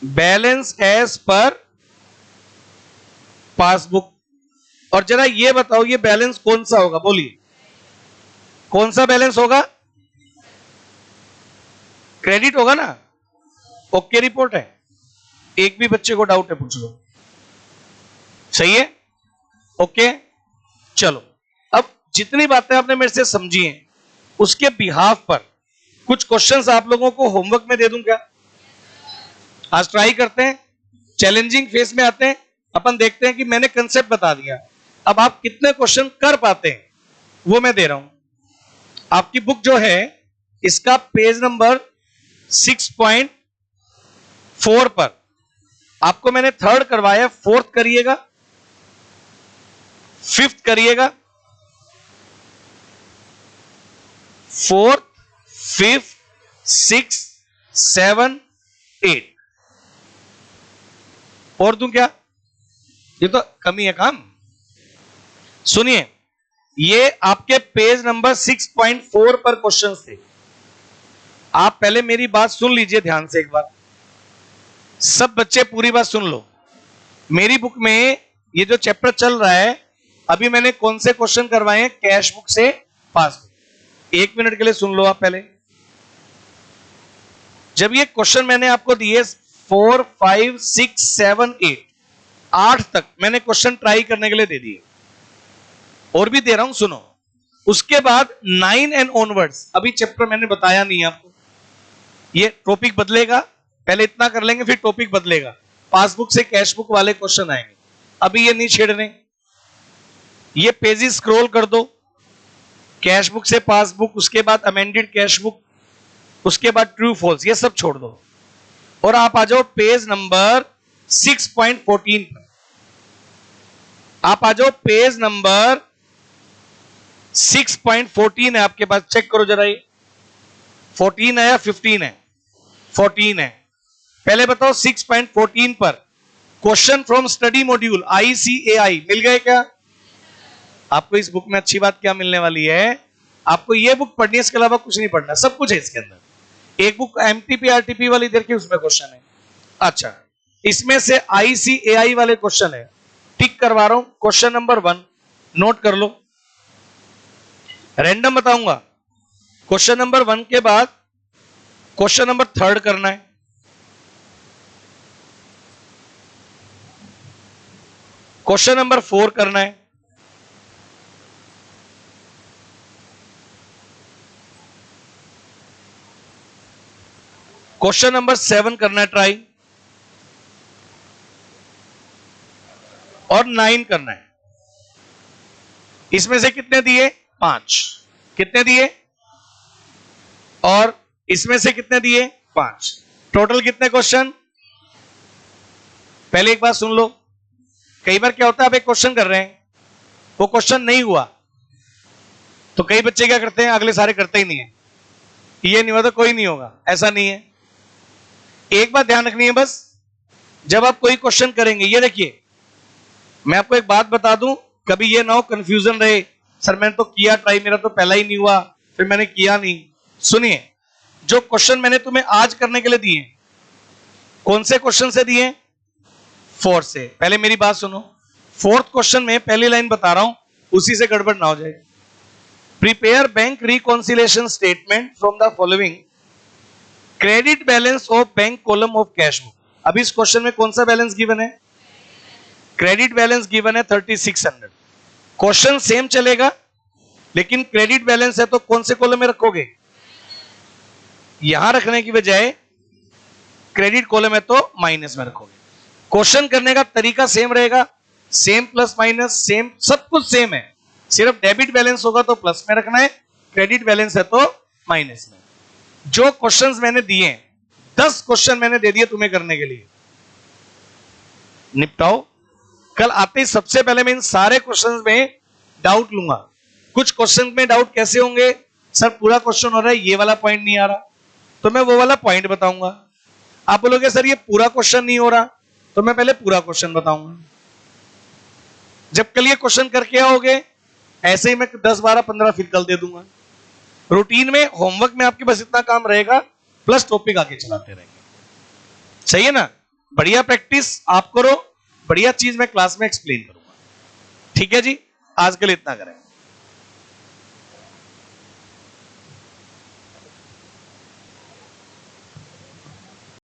Balance as per passbook. और जरा ये बताओ ये बैलेंस कौन सा होगा? बोलिए कौन सा बैलेंस होगा? क्रेडिट होगा ना? ओके रिपोर्ट है? एक भी बच्चे को डाउट है पूछ लो। सही है? ओके, चलो अब जितनी बातें आपने मेरे से समझी हैं उसके बिहाफ पर कुछ क्वेश्चंस आप लोगों को होमवर्क में दे दूं क्या? आज ट्राई करते हैं, चैलेंजिंग फेज में आते हैं, अपन देखते हैं कि मैंने कंसेप्ट बता दिया, अब आप कितने क्वेश्चन कर पाते हैं वो मैं दे रहा हूं। आपकी बुक जो है इसका पेज नंबर 6.4 पर आपको मैंने थर्ड करवाया, फोर्थ करिएगा, फिफ्थ करिएगा, फोर्थ, फिफ्थ, 6, 7, 8 और दूं क्या? ये तो कमी है काम। सुनिए, ये आपके पेज नंबर 6.4 पर क्वेश्चंस थे। आप पहले मेरी बात सुन लीजिए ध्यान से एक बार, सब बच्चे पूरी बात सुन लो। मेरी बुक में ये जो चैप्टर चल रहा है, अभी मैंने कौन से क्वेश्चन करवाए हैं? कैश बुक से पासबुक। 1 मिनट के लिए सुन लो आप पहले। जब ये क्वेश्चन मैंने आपको दिए 4, 5, 6, 7, 8 तक मैंने क्वेश्चन ट्राई करने के लिए दे दिए, और भी दे रहा हूं, सुनो। उसके बाद 9 एंड ऑनवर्ड्स, अभी चैप्टर मैंने बताया नहीं आपको, ये टॉपिक बदलेगा, पहले इतना कर लेंगे फिर टॉपिक बदलेगा, पासबुक से कैश बुक वाले क्वेश्चन आएंगे, अभी ये नहीं छेड़ने। ये पेजेस स्क्रॉल कर दो, कैश बुक से पासबुक, उसके बाद अमेंडेड कैश बुक, उसके बाद ट्रू फॉल्स, ये सब छोड़ दो और आप आ जाओ पेज नंबर 6.14 पर। आप आ जाओ पेज नंबर 6.14 है आपके पास, चेक करो जरा, ये 14 है या 15 है? 14 है। पहले बताओ 6.14 पर question from study module ICAI मिल गए क्या? आपको इस बुक में अच्छी बात क्या मिलने वाली है, आपको ये बुक पढ़नी है, इसके अलावा कुछ नहीं पढ़ना, सब कुछ है इसके अंदर। एक बुक MTP RTP वाली देखिए, उसमें क्वेश्चन है। अच्छा, इसमें से ICAI वाले क्वेश्चन है, टिक करवा रहा हूं। क्वेश्चन नंबर 1 नोट कर लो, रैंडम बताऊंगा। क्वेश्चन नंबर 1 के बाद क्वेश्चन नंबर 3 करना है, क्वेश्चन नंबर 4 करना है, क्वेश्चन नंबर 7 करना है ट्राई, और 9 करना है। इसमें से कितने दिए? 5। कितने दिए? और इसमें से कितने दिए? 5। टोटल कितने क्वेश्चन? पहले एक बात सुन लो, कई बार क्या होता है, आप एक क्वेश्चन कर रहे हैं, वो क्वेश्चन नहीं हुआ, तो कई बच्चे क्या करते हैं, अगले सारे करते ही नहीं है, ये नहीं हुआ तो कोई नहीं होगा, ऐसा नहीं है। एक बात ध्यान रखनी है बस, जब आप कोई क्वेश्चन करेंगे, ये देखिए मैं आपको एक बात बता दूं, कभी ये ना हो कंफ्यूजन रहे, सर मैंने तो किया ट्राई, मेरा तो पहला ही नहीं हुआ, फिर मैंने किया नहीं। सुनिए, जो क्वेश्चन मैंने तुम्हें आज करने के लिए दिए, कौन से क्वेश्चन से दिए? 4 से। पहले मेरी बात सुनो, 4th क्वेश्चन में पहली लाइन बता रहा हूं, उसी से गड़बड़ ना हो जाए। Prepare bank reconciliation statement from the following credit balance of bank column of cash book. अभी इस क्वेश्चन में कौन सा बैलेंस गिवन है? क्रेडिट बैलेंस गिवन है 3600। क्वेश्चन सेम चलेगा, लेकिन क्रेडिट बैलेंस है तो कौन से कॉलम में रखोगे? यहां रखने की बजाय क्रेडिट कॉलम है तो माइनस में रखोगे। क्वेश्चन करने का तरीका सेम रहेगा, सेम प्लस माइनस सेम, सब कुछ सेम है, सिर्फ डेबिट बैलेंस होगा तो प्लस में रखना है, क्रेडिट बैलेंस है तो माइनस में। जो क्वेश्चंस मैंने दिए, 10 क्वेश्चन मैंने दे दिए तुम्हें करने के लिए, निपटाओ। कल आते ही सबसे पहले मैं इन सारे क्वेश्चंस में डाउट लूंगा। कुछ क्वेश्चन में डाउट कैसे होंगे, सर पूरा क्वेश्चन हो रहा है, ये वाला पॉइंट नहीं आ रहा, तो मैं वो वाला पॉइंट बताऊंगा। आप बोलोगे सर ये पूरा क्वेश्चन नहीं हो रहा, तो मैं पहले पूरा क्वेश्चन बताऊंगा। जब कल ये क्वेश्चन करके आओगे, ऐसे ही मैं 10, 12, 15 फिर कल दे दूंगा। रूटीन में, होमवर्क में आपके बस इतना काम रहेगा, प्लस टॉपिक आगे चलाते रहेंगे। सही है ना? बढ़िया प्रैक्टिस आप करो, बढ़िया चीज मैं क्लास में एक्सप्लेन करूंगा। ठीक है जी, आज के लिए इतना करें।